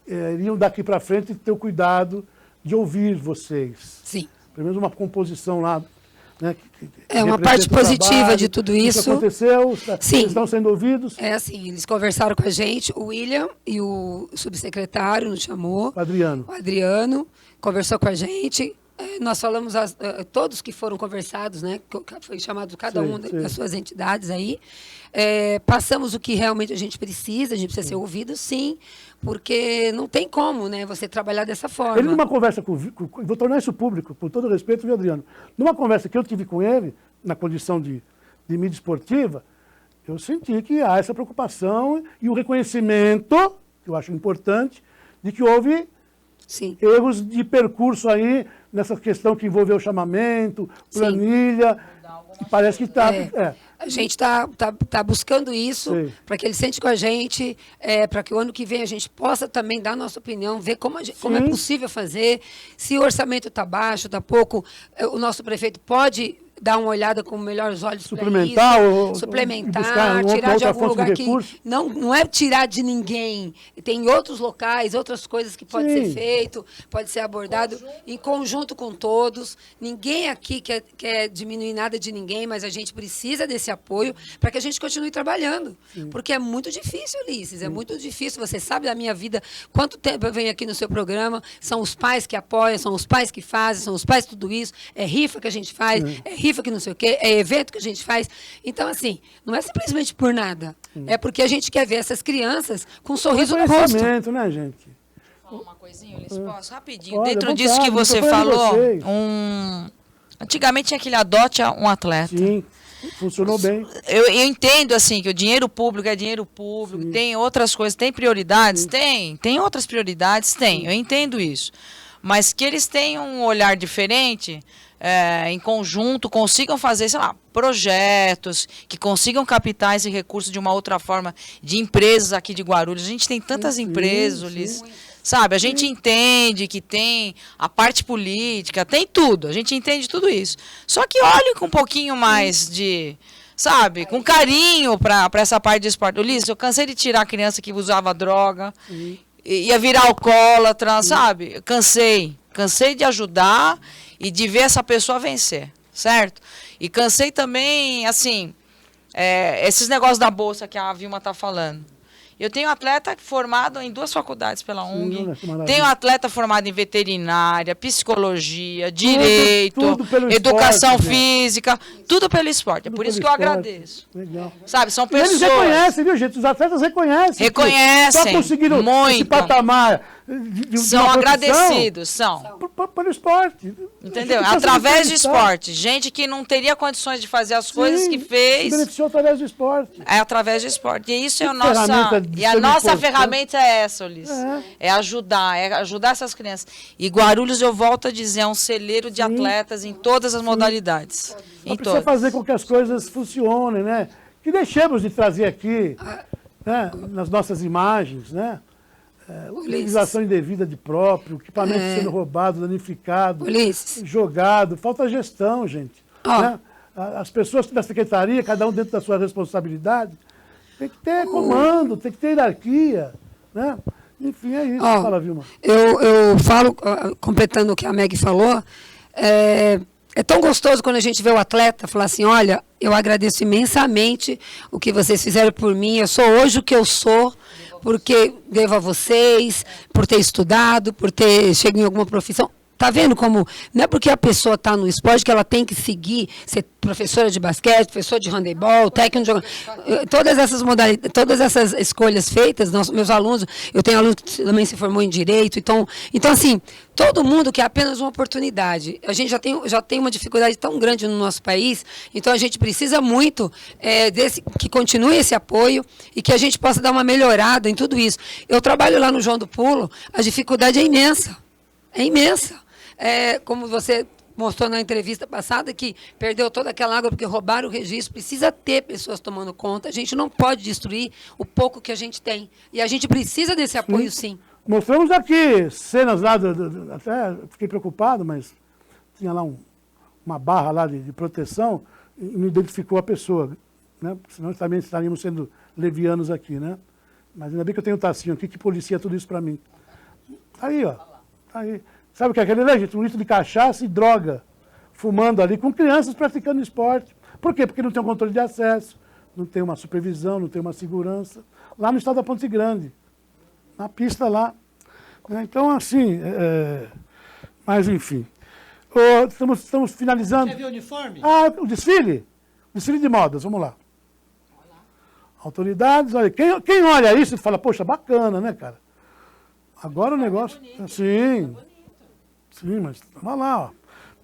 S1: iriam daqui para frente ter o cuidado de ouvir vocês.
S3: Sim.
S1: Pelo menos uma composição lá. Né,
S3: uma parte positiva trabalho, de tudo isso.
S1: Isso aconteceu,
S3: sim.
S1: Estão sendo ouvidos?
S3: É assim, eles conversaram com a gente, o William e o subsecretário nos chamou.
S1: O Adriano.
S3: O Adriano conversou com a gente. Nós falamos todos que foram conversados, né? Foi chamado cada um das suas entidades aí. Passamos o que realmente a gente precisa ser ouvido, sim, porque não tem como, né, você trabalhar dessa forma.
S1: Ele, numa conversa vou tornar isso público, por todo respeito, viu, Adriano? Numa conversa que eu tive com ele, na condição de mídia esportiva, eu senti que há essa preocupação e o reconhecimento, que eu acho importante, de que houve erros de percurso aí, nessa questão que envolveu chamamento, planilha, e parece que está...
S3: A gente está buscando isso para que ele sente com a gente, para que o ano que vem a gente possa também dar a nossa opinião, ver como é possível fazer, se o orçamento está baixo, está pouco, o nosso prefeito pode dar uma olhada com melhores olhos para
S1: suplementar,
S3: isso, suplementar, tirar de algum lugar que não é tirar de ninguém. Tem outros locais, outras coisas que pode ser feito, pode ser abordado em conjunto com todos. Ninguém aqui quer diminuir nada de ninguém, mas a gente precisa desse apoio para que a gente continue trabalhando. Porque é muito difícil, Ulisses, é muito difícil. Você sabe da minha vida, quanto tempo eu venho aqui no seu programa, são os pais que apoiam, são os pais que fazem, são os pais tudo isso, é rifa que a gente faz, é rifa que não sei o quê, é evento que a gente faz. Então, assim, não é simplesmente por nada. É porque a gente quer ver essas crianças com um sorriso no rosto.
S1: Né, gente?
S2: Falar uma coisinha, Ulisses, posso? Rapidinho.
S1: Olha,
S2: Dentro disso que você falou, antigamente tinha aquele adote um atleta.
S1: Sim, funcionou bem.
S2: Eu entendo, assim, que o dinheiro público é dinheiro público, tem outras coisas, tem prioridades? Tem outras prioridades? Tem, eu entendo isso. Mas que eles tenham um olhar diferente, em conjunto, consigam fazer, sei lá, projetos, que consigam captar esse recurso de uma outra forma, de empresas aqui de Guarulhos. A gente tem tantas empresas, Ulisses, sabe? A gente entende que tem a parte política, tem tudo, a gente entende tudo isso. Só que olhem com um pouquinho mais de... sabe, com carinho para essa parte de esporte. Ulisses, eu cansei de tirar a criança que usava droga, ia virar alcoólatra, sabe? Cansei de ajudar e de ver essa pessoa vencer, certo? E cansei também, assim, esses negócios da bolsa que a Vilma está falando. Eu tenho atleta formado em 2 faculdades pela UNG, tenho atleta formado em veterinária, psicologia, direito, educação física, tudo pelo esporte. É por isso que eu agradeço. Legal. Sabe, são pessoas...
S1: Eles reconhecem, viu, gente? Os atletas reconhecem.
S2: Reconhecem,
S1: só conseguiram esse patamar
S2: são agradecidos, são.
S1: Pelo esporte.
S2: Entendeu? Através do esporte. Gente que não teria condições de fazer as coisas que fez.
S1: Se beneficiou através do esporte.
S2: É através do esporte. E isso é a nossa ferramenta é essa, Ulisses. É ajudar essas crianças. E Guarulhos, eu volto a dizer, é um celeiro de atletas em todas as modalidades.
S1: Precisa fazer com que as coisas funcionem, né? Que deixemos de trazer aqui, né, nas nossas imagens, né? Utilização indevida de próprio, equipamento sendo roubado, danificado, jogado. Falta gestão, gente. Né? As pessoas da secretaria, cada um dentro da sua responsabilidade, tem que ter comando, tem que ter hierarquia. Né? Enfim, é isso. Fala, Vilma.
S3: Eu falo, completando o que a Meg falou, é tão gostoso quando a gente vê o atleta falar assim, olha, eu agradeço imensamente o que vocês fizeram por mim, eu sou hoje o que eu sou, porque devo a vocês, por ter estudado, por ter chegado em alguma profissão. Tá vendo como, não é porque a pessoa está no esporte que ela tem que seguir, ser professora de basquete, professor de handebol, técnico de... Todas essas modalidades, todas essas escolhas feitas, meus alunos, eu tenho aluno que também se formou em Direito, então assim, todo mundo quer apenas uma oportunidade. A gente já tem uma dificuldade tão grande no nosso país, então a gente precisa muito que continue esse apoio e que a gente possa dar uma melhorada em tudo isso. Eu trabalho lá no João do Pulo, a dificuldade é imensa, como você mostrou na entrevista passada, que perdeu toda aquela água porque roubaram o registro, precisa ter pessoas tomando conta, a gente não pode destruir o pouco que a gente tem. E a gente precisa desse apoio, sim.
S1: Mostramos aqui cenas lá, até fiquei preocupado, mas tinha lá uma barra lá de proteção e não identificou a pessoa, né? Senão também estaríamos sendo levianos aqui, né? Mas ainda bem que eu tenho o Tacinho aqui que policia tudo isso para mim. Tá aí, ó. Tá aí. Sabe o que é aquele, né, gente? Um litro de cachaça e droga, fumando ali, com crianças praticando esporte. Por quê? Porque não tem um controle de acesso, não tem uma supervisão, não tem uma segurança. Lá no estado da Ponte Grande, na pista lá. Então, assim, mas enfim. Estamos finalizando.
S4: Quer ver o uniforme?
S1: O desfile? Desfile de modas, vamos lá. Autoridades, olha, quem olha isso e fala, poxa, bacana, né, cara? Agora o negócio... Sim, mas vamos lá, ó.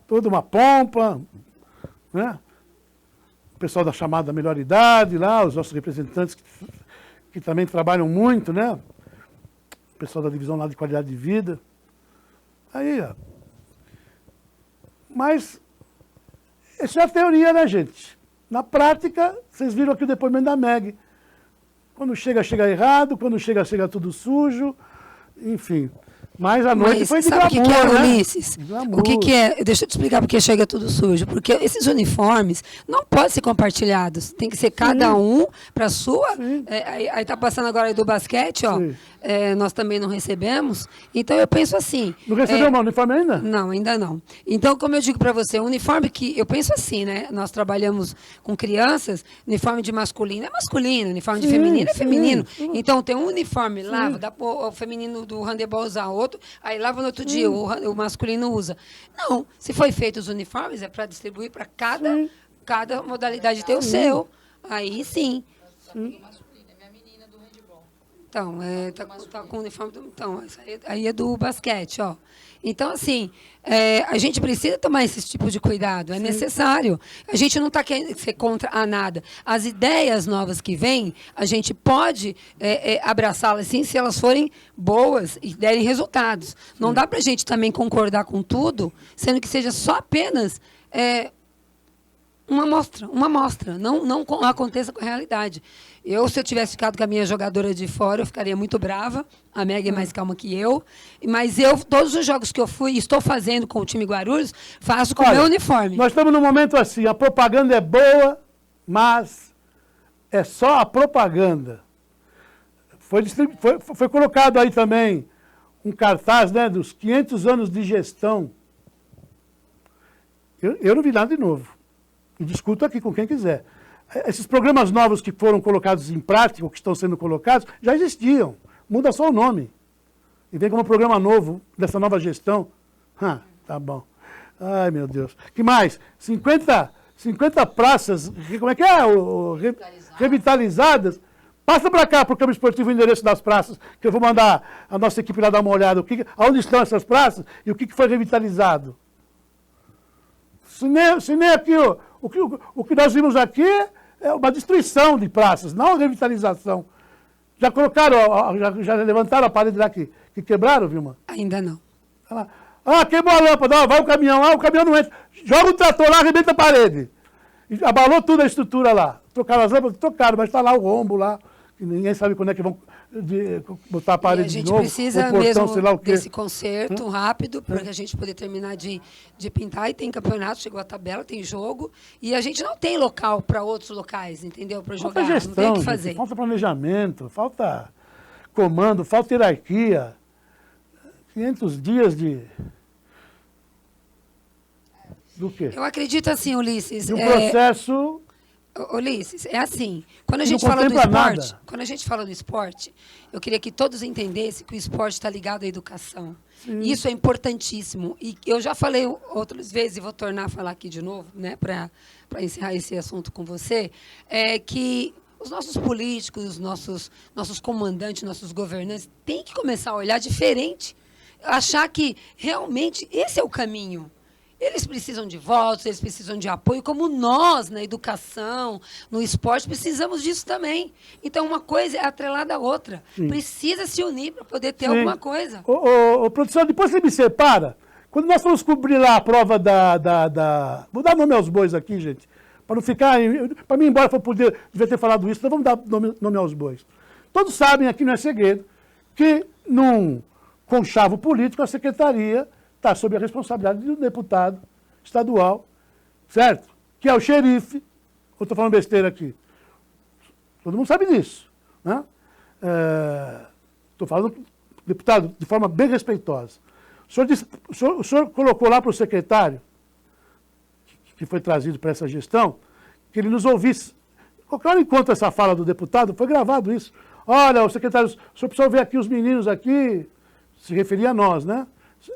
S1: Toda uma pompa, né? O pessoal da chamada Melhor Idade lá, os nossos representantes que também trabalham muito, né? O pessoal da divisão lá de qualidade de vida. Aí, ó. Mas, isso é a teoria, né, gente? Na prática, vocês viram aqui o depoimento da Meg. Quando chega errado, quando chega tudo sujo, enfim. Mas a noite foi de
S3: sabe o que
S1: glamour,
S3: que é,
S1: né?
S3: Ulisses?
S1: De glamour.
S3: O que que é? Deixa eu te explicar porque chega tudo sujo. Porque esses uniformes não podem ser compartilhados. Tem que ser cada um para sua. Aí tá passando agora aí do basquete, ó. Nós também não recebemos. Então eu penso assim.
S1: Não recebeu o uniforme ainda?
S3: Não, ainda não. Então, como eu digo para você, o uniforme que eu penso assim, né? Nós trabalhamos com crianças, uniforme de masculino é masculino, uniforme de feminino é feminino. Então tem um uniforme, lava, dá pro o feminino do handebol usar outro, aí lava no outro dia, o masculino usa. Não, se foi feito os uniformes, é para distribuir para cada modalidade ter o seu. Aí sim. Então, tá com o uniforme então, aí é do basquete, ó. Então, assim, a gente precisa tomar esse tipo de cuidado, é necessário. A gente não está querendo ser contra a nada. As ideias novas que vêm, a gente pode abraçá-las, sim, se elas forem boas e derem resultados. Não dá para a gente também concordar com tudo, sendo que seja só apenas uma amostra, não aconteça com a realidade. Se eu tivesse ficado com a minha jogadora de fora, eu ficaria muito brava. A Meg é mais calma que eu. Mas todos os jogos que eu fui e estou fazendo com o time Guarulhos, faço com o meu uniforme.
S1: Nós estamos num momento assim, a propaganda é boa, mas é só a propaganda. Foi colocado aí também um cartaz, né, dos 500 anos de gestão. Eu não vi nada de novo. E discuto aqui com quem quiser. Esses programas novos que foram colocados em prática, ou que estão sendo colocados, já existiam. Muda só o nome. E vem como programa novo dessa nova gestão. Tá bom. Ai, meu Deus. Que mais? 50 praças, como é que é? Revitalizadas. Passa para cá, para o campo esportivo, o endereço das praças, que eu vou mandar a nossa equipe lá dar uma olhada. Aonde estão essas praças e o que foi revitalizado. Se nem aqui, o que nós vimos aqui é uma destruição de praças, não uma revitalização. Já colocaram, já levantaram a parede lá que quebraram, Vilma?
S3: Ainda não.
S1: Queimou a lâmpada, vai o caminhão não entra. Joga o trator lá, arrebenta a parede. E abalou toda a estrutura lá. Trocaram as lâmpadas? Trocaram, mas está lá o rombo lá. Que ninguém sabe quando é que vão botar a parede de novo.
S3: A gente precisa
S1: portão,
S3: mesmo
S1: sei lá o quê.
S3: desse conserto rápido para a gente poder terminar de pintar. E tem campeonato, chegou a tabela, tem jogo. E a gente não tem local para outros locais, entendeu? Para jogar,
S1: Falta gestão,
S3: não tem o que fazer.
S1: Gente, falta planejamento, falta comando, falta hierarquia. 500 dias do quê?
S3: Eu acredito assim, Ulisses.
S1: De um processo...
S3: Ulisses, é assim, quando a
S1: Não
S3: gente fala do esporte,
S1: nada.
S3: quando a gente fala do esporte, eu queria que todos entendessem que o esporte está ligado à educação. Isso é importantíssimo. E eu já falei outras vezes, e vou tornar a falar aqui de novo, né, para encerrar esse assunto com você, que os nossos políticos, nossos comandantes, nossos governantes, têm que começar a olhar diferente, achar que realmente esse é o caminho. Eles precisam de votos, eles precisam de apoio, como nós, na educação, no esporte, precisamos disso também. Então, uma coisa é atrelada à outra. Precisa se unir para poder ter alguma coisa.
S1: Produção, depois você me separa. Quando nós fomos cobrir lá a prova da... Vou dar nome aos bois aqui, gente. Para não ficar... Para mim, embora eu devia ter falado isso, então vamos dar nome aos bois. Todos sabem, aqui não é segredo, que num conchavo político, a secretaria... está sob a responsabilidade do deputado estadual, certo? Que é o xerife. Ou estou falando besteira aqui? Todo mundo sabe disso. Né? Estou falando, deputado, de forma bem respeitosa. O senhor colocou lá para o secretário, que foi trazido para essa gestão, que ele nos ouvisse. Qualquer hora enquanto essa fala do deputado, foi gravado isso. Olha, o secretário, o senhor precisa ver aqui os meninos aqui, se referia a nós, né?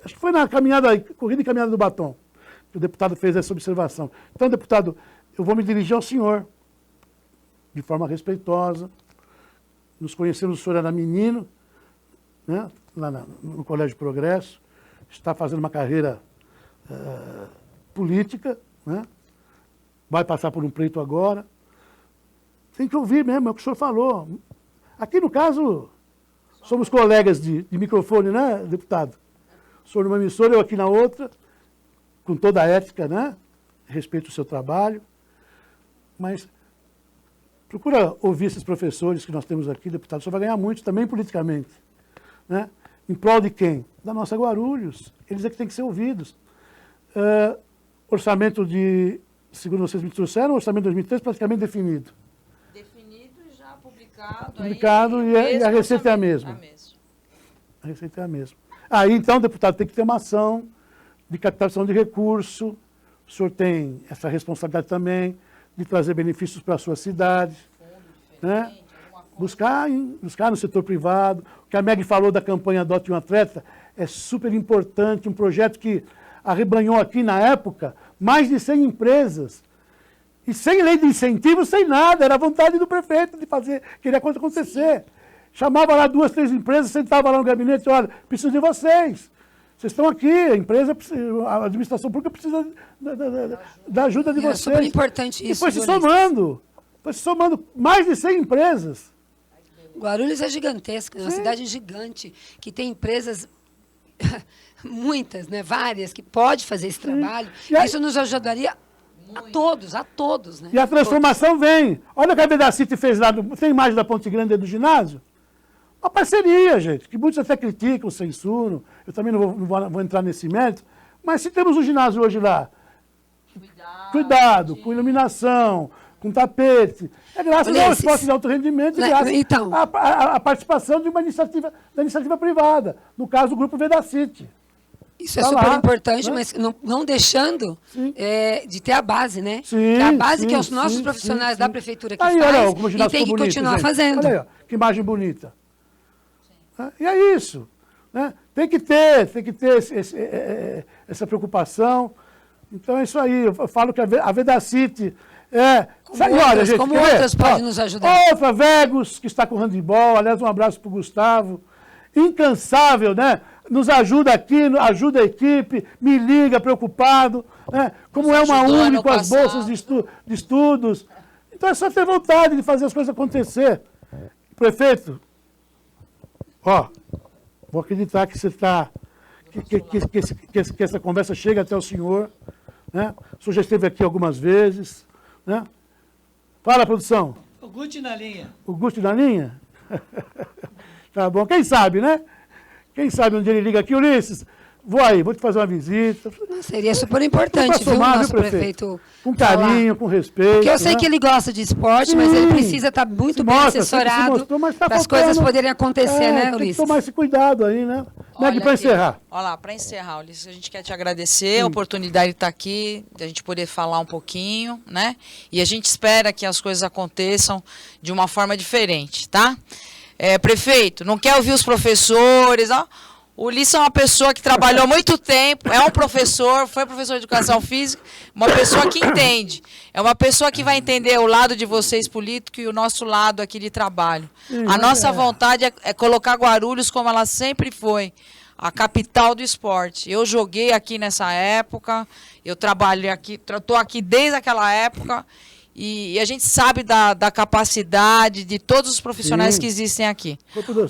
S1: Acho que foi na corrida e caminhada do batom, que o deputado fez essa observação. Então, deputado, eu vou me dirigir ao senhor, de forma respeitosa. Nos conhecemos, o senhor era menino, né, lá no Colégio Progresso, está fazendo uma carreira política, né, vai passar por um pleito agora. Tem que ouvir mesmo, é o que o senhor falou. Aqui, no caso, somos colegas de microfone, né, deputado? O senhor numa emissora, eu aqui na outra, com toda a ética, né? Respeito o seu trabalho. Mas procura ouvir esses professores que nós temos aqui, deputado. O senhor vai ganhar muito também politicamente. Né? Em prol de quem? Da nossa Guarulhos. Eles é que têm que ser ouvidos. Orçamento de, segundo vocês me trouxeram, orçamento de 2003 praticamente definido.
S2: Definido e já publicado.
S1: Publicado e a receita é a mesma. A receita é a mesma. Aí, então, o deputado tem que ter uma ação de captação de recurso. O senhor tem essa responsabilidade também de trazer benefícios para a sua cidade. Né? Buscar no setor privado. O que a Meg falou da campanha Adote um Atleta é super importante, um projeto que arrebanhou aqui na época mais de 100 empresas. E sem lei de incentivo, sem nada, era a vontade do prefeito de fazer, queria a coisa acontecer. Chamava lá 2, 3 empresas, sentava lá no gabinete e olha, preciso de vocês. Vocês estão aqui, a administração pública precisa da ajuda de vocês. É
S3: super importante isso.
S1: E foi se somando mais de 100 empresas.
S3: Guarulhos é gigantesca, é uma cidade gigante, que tem empresas, muitas, né, várias, que pode fazer esse trabalho. Isso nos ajudaria a todos. Né?
S1: E a transformação vem. Olha o que a Vedacity fez lá, tem imagem da Ponte Grande do ginásio? Uma parceria, gente, que muitos até criticam, censuram, eu também não vou entrar nesse mérito, mas se temos um ginásio hoje lá, cuidado com iluminação, com tapete, é graças ao esporte de alto rendimento e graças à participação de uma iniciativa privada, no caso do Grupo Vedacity.
S3: Isso é super importante, mas não deixando de ter a base, né?
S1: Sim,
S3: a base que é os nossos profissionais da prefeitura que faz e tem que continuar fazendo.
S1: Olha aí, que imagem bonita. E é isso. Né? Tem que ter essa preocupação. Então é isso aí. Eu falo que a Vedacity
S3: como outras podem nos ajudar.
S1: Outra, Vegos, que está com handebol. Aliás, um abraço para o Gustavo. Incansável, né? Nos ajuda aqui, ajuda a equipe, me liga, preocupado. Né? Como é uma UNE com as bolsas de estudos. Então é só ter vontade de fazer as coisas acontecer. Prefeito, vou acreditar que você está. Que essa conversa chega até o senhor. Né? O senhor já esteve aqui algumas vezes. Né? Fala, produção.
S4: O Guti na linha.
S1: O Guti na linha? Tá bom. Quem sabe, né? Quem sabe onde ele liga aqui, Ulisses? Vou te fazer uma visita.
S3: Seria super importante, viu, nosso prefeito?
S1: Com carinho, com respeito.
S3: Porque eu sei que ele gosta de esporte, mas ele precisa estar muito bem assessorado para as coisas poderem acontecer, né, Ulisses?
S1: Tem que tomar esse cuidado aí, né? Meg, para encerrar.
S2: Olha lá, para encerrar, Ulisses, a gente quer te agradecer a oportunidade de estar aqui, de a gente poder falar um pouquinho, né? E a gente espera que as coisas aconteçam de uma forma diferente, tá? Prefeito, não quer ouvir os professores, ó. O Ulisses é uma pessoa que trabalhou há muito tempo, é um professor, foi professor de educação física, uma pessoa que entende. É uma pessoa que vai entender o lado de vocês político e o nosso lado aqui de trabalho. A nossa vontade é colocar Guarulhos como ela sempre foi, a capital do esporte. Eu joguei aqui nessa época, eu trabalhei aqui, estou aqui desde aquela época. E a gente sabe da capacidade de todos os profissionais que existem aqui.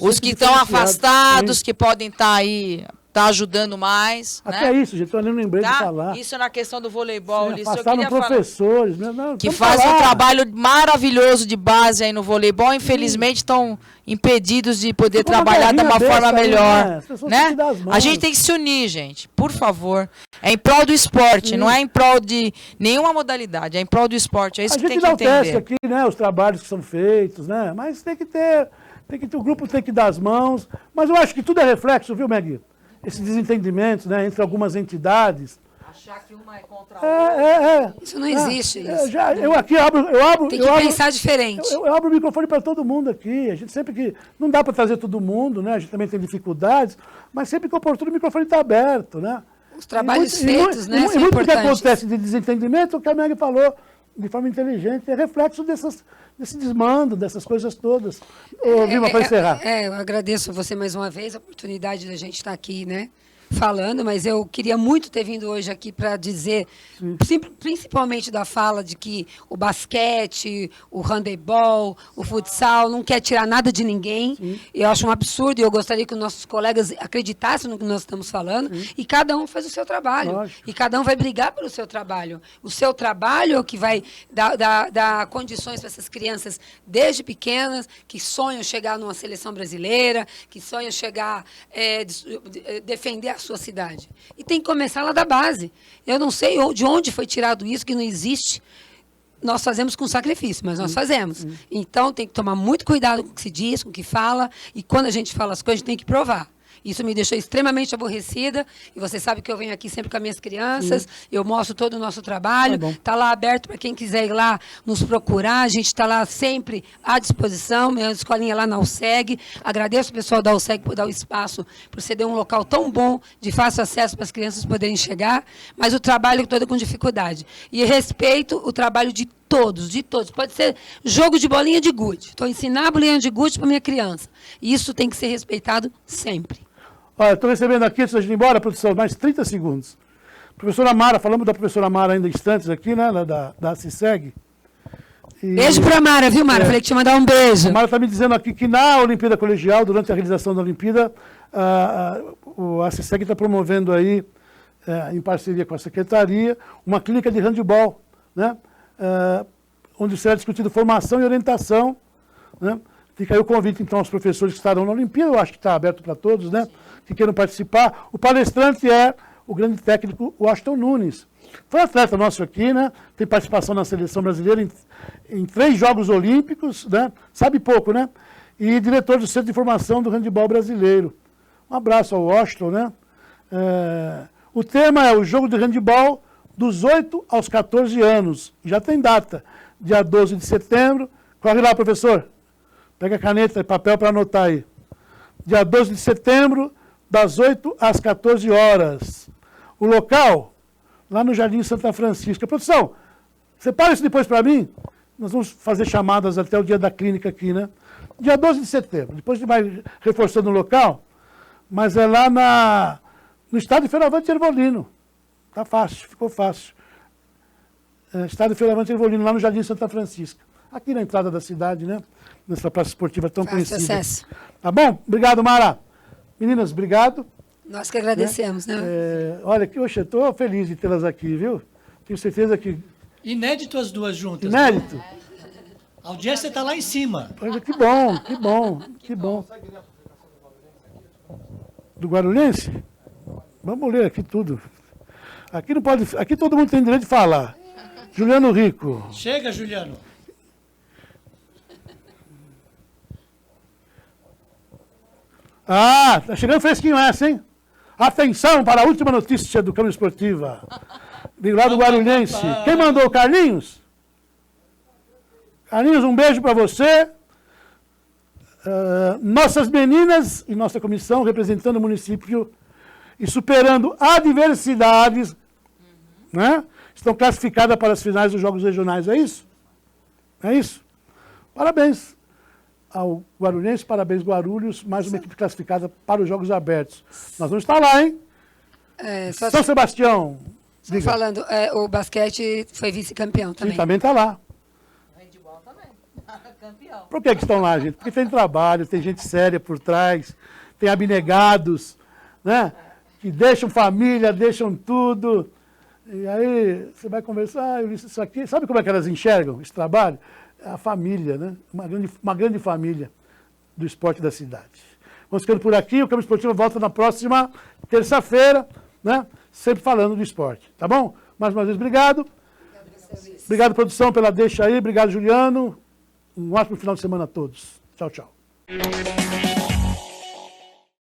S2: Os que estão afastados, que podem estar aí, ajudando mais.
S1: Até
S2: né?
S1: isso, gente, eu nem lembrei de falar.
S2: Isso na questão do voleibol.
S1: Sim, afastaram professores.
S2: Que fazem um trabalho maravilhoso de base aí no voleibol. Infelizmente estão impedidos de poder trabalhar de uma forma melhor. Né? A gente tem que se unir, gente, por favor. É em prol do esporte, não é em prol de nenhuma modalidade, é em prol do esporte. É isso que tem que entender. A gente dá o teste
S1: aqui, né, os trabalhos que são feitos, né? Mas tem que ter, o grupo tem que dar as mãos. Mas eu acho que tudo é reflexo, viu, Meg? Esse desentendimento, né, entre algumas entidades.
S2: Achar que uma é contra a outra.
S3: Isso não existe.
S1: Eu aqui abro.
S3: Tem que pensar diferente.
S1: Eu abro o microfone para todo mundo aqui. A gente sempre que. Não dá para trazer todo mundo, né? A gente também tem dificuldades, mas sempre que oportuno o microfone está aberto, né?
S3: Os trabalhos feitos, né?
S1: E muito que acontece de desentendimento, o que a Meg falou de forma inteligente, é reflexo desse desmando, dessas coisas todas. Vilma, para encerrar.
S3: Eu agradeço a você mais uma vez a oportunidade da gente estar aqui, né? falando, mas eu queria muito ter vindo hoje aqui para dizer, principalmente da fala de que o basquete, o handebol, o futsal não quer tirar nada de ninguém. Sim. Eu acho um absurdo e eu gostaria que os nossos colegas acreditassem no que nós estamos falando. Sim. E cada um faz o seu trabalho. Lógico. E cada um vai brigar pelo seu trabalho. O seu trabalho é o que vai dar condições para essas crianças desde pequenas que sonham chegar numa seleção brasileira, que sonham chegar, defender a sua cidade. E tem que começar lá da base. Eu não sei de onde foi tirado isso, que não existe. Nós fazemos com sacrifício, mas nós fazemos. Então, tem que tomar muito cuidado com o que se diz, com o que fala, e quando a gente fala as coisas, a gente tem que provar. Isso me deixou extremamente aborrecida, e você sabe que eu venho aqui sempre com as minhas crianças, eu mostro todo o nosso trabalho, está lá aberto para quem quiser ir lá nos procurar, a gente está lá sempre à disposição, minha escolinha lá na USEG, agradeço o pessoal da USEG por dar o espaço, por ceder um local tão bom, de fácil acesso para as crianças poderem chegar, mas o trabalho todo com dificuldade. E respeito o trabalho de todos, pode ser jogo de bolinha de gude, estou ensinando a bolinha de gude para minha criança, e isso tem que ser respeitado sempre.
S1: Olha, estou recebendo aqui, antes de ir embora, produção, mais 30 segundos. Professora Mara, falamos da professora Mara ainda instantes aqui, né, da CISEG.
S3: Beijo para a Mara, viu, Mara? Falei que te mandar um beijo.
S1: A Mara está me dizendo aqui que na Olimpíada Colegial, durante a realização da Olimpíada, a CISEG está promovendo aí, em parceria com a Secretaria, uma clínica de handebol, né, onde será discutido formação e orientação, né? Fica aí o convite, então, aos professores que estarão na Olimpíada, eu acho que está aberto para todos, né, que queiram participar. O palestrante é o grande técnico Washington Nunes. Foi atleta nosso aqui, né, tem participação na seleção brasileira em 3 Jogos Olímpicos, né, sabe pouco, né, e diretor do Centro de Formação do Handebol Brasileiro. Um abraço ao Washington, né. O tema é o jogo de handebol dos 8 aos 14 anos. Já tem data, dia 12 de setembro. Corre lá, professor. Pega caneta e papel para anotar aí. Dia 12 de setembro, das 8 às 14 horas. O local, lá no Jardim Santa Francisca. Produção, separa isso depois para mim. Nós vamos fazer chamadas até o dia da clínica aqui, né? Dia 12 de setembro. Depois a gente vai reforçando o local. Mas é lá no estádio Feiravante Ervolino. Tá fácil, ficou fácil. Estádio Feiravante Ervolino, lá no Jardim Santa Francisca. Aqui na entrada da cidade, né? Nessa praça esportiva tão conhecida.
S3: Acesso.
S1: Tá bom? Obrigado, Mara. Meninas, obrigado.
S3: Nós que agradecemos, né?
S1: Olha, eu estou feliz de tê-las aqui, viu? Tenho certeza que...
S4: Inédito as duas juntas.
S1: Inédito.
S4: A audiência está lá em cima.
S1: Que bom, que bom, que bom. Do Guarulhense? Vamos ler aqui tudo. Aqui não pode... Aqui todo mundo tem direito de falar. Juliano Rico.
S4: Chega, Juliano.
S1: Ah, tá chegando fresquinho essa, hein? Atenção para a última notícia do Câmara Esportiva. Lá do Guarulhense. Quem mandou? O Carlinhos? Carlinhos, um beijo para você. Nossas meninas e nossa comissão, representando o município e superando adversidades, né? Estão classificadas para as finais dos Jogos Regionais. É isso? É isso? Parabéns ao Guarulhense, parabéns Guarulhos, mais uma equipe classificada para os Jogos Abertos. Nós vamos estar lá, hein? São Sebastião.
S3: Só falando, o basquete foi vice-campeão também.
S1: Sim, também está lá.
S2: O handebol também. Campeão.
S1: Por que estão lá, gente? Porque tem trabalho, tem gente séria por trás, tem abnegados, né? Que deixam família, deixam tudo. E aí você vai conversar, isso aqui. Sabe como é que elas enxergam esse trabalho? A família, né? Uma grande família do esporte da cidade. Vamos ficando por aqui, o Câmara Esportiva volta na próxima terça-feira, né? Sempre falando do esporte, tá bom? Mais uma vez, obrigado. Obrigado, produção, pela deixa aí. Obrigado, Juliano. Um ótimo final de semana a todos. Tchau, tchau.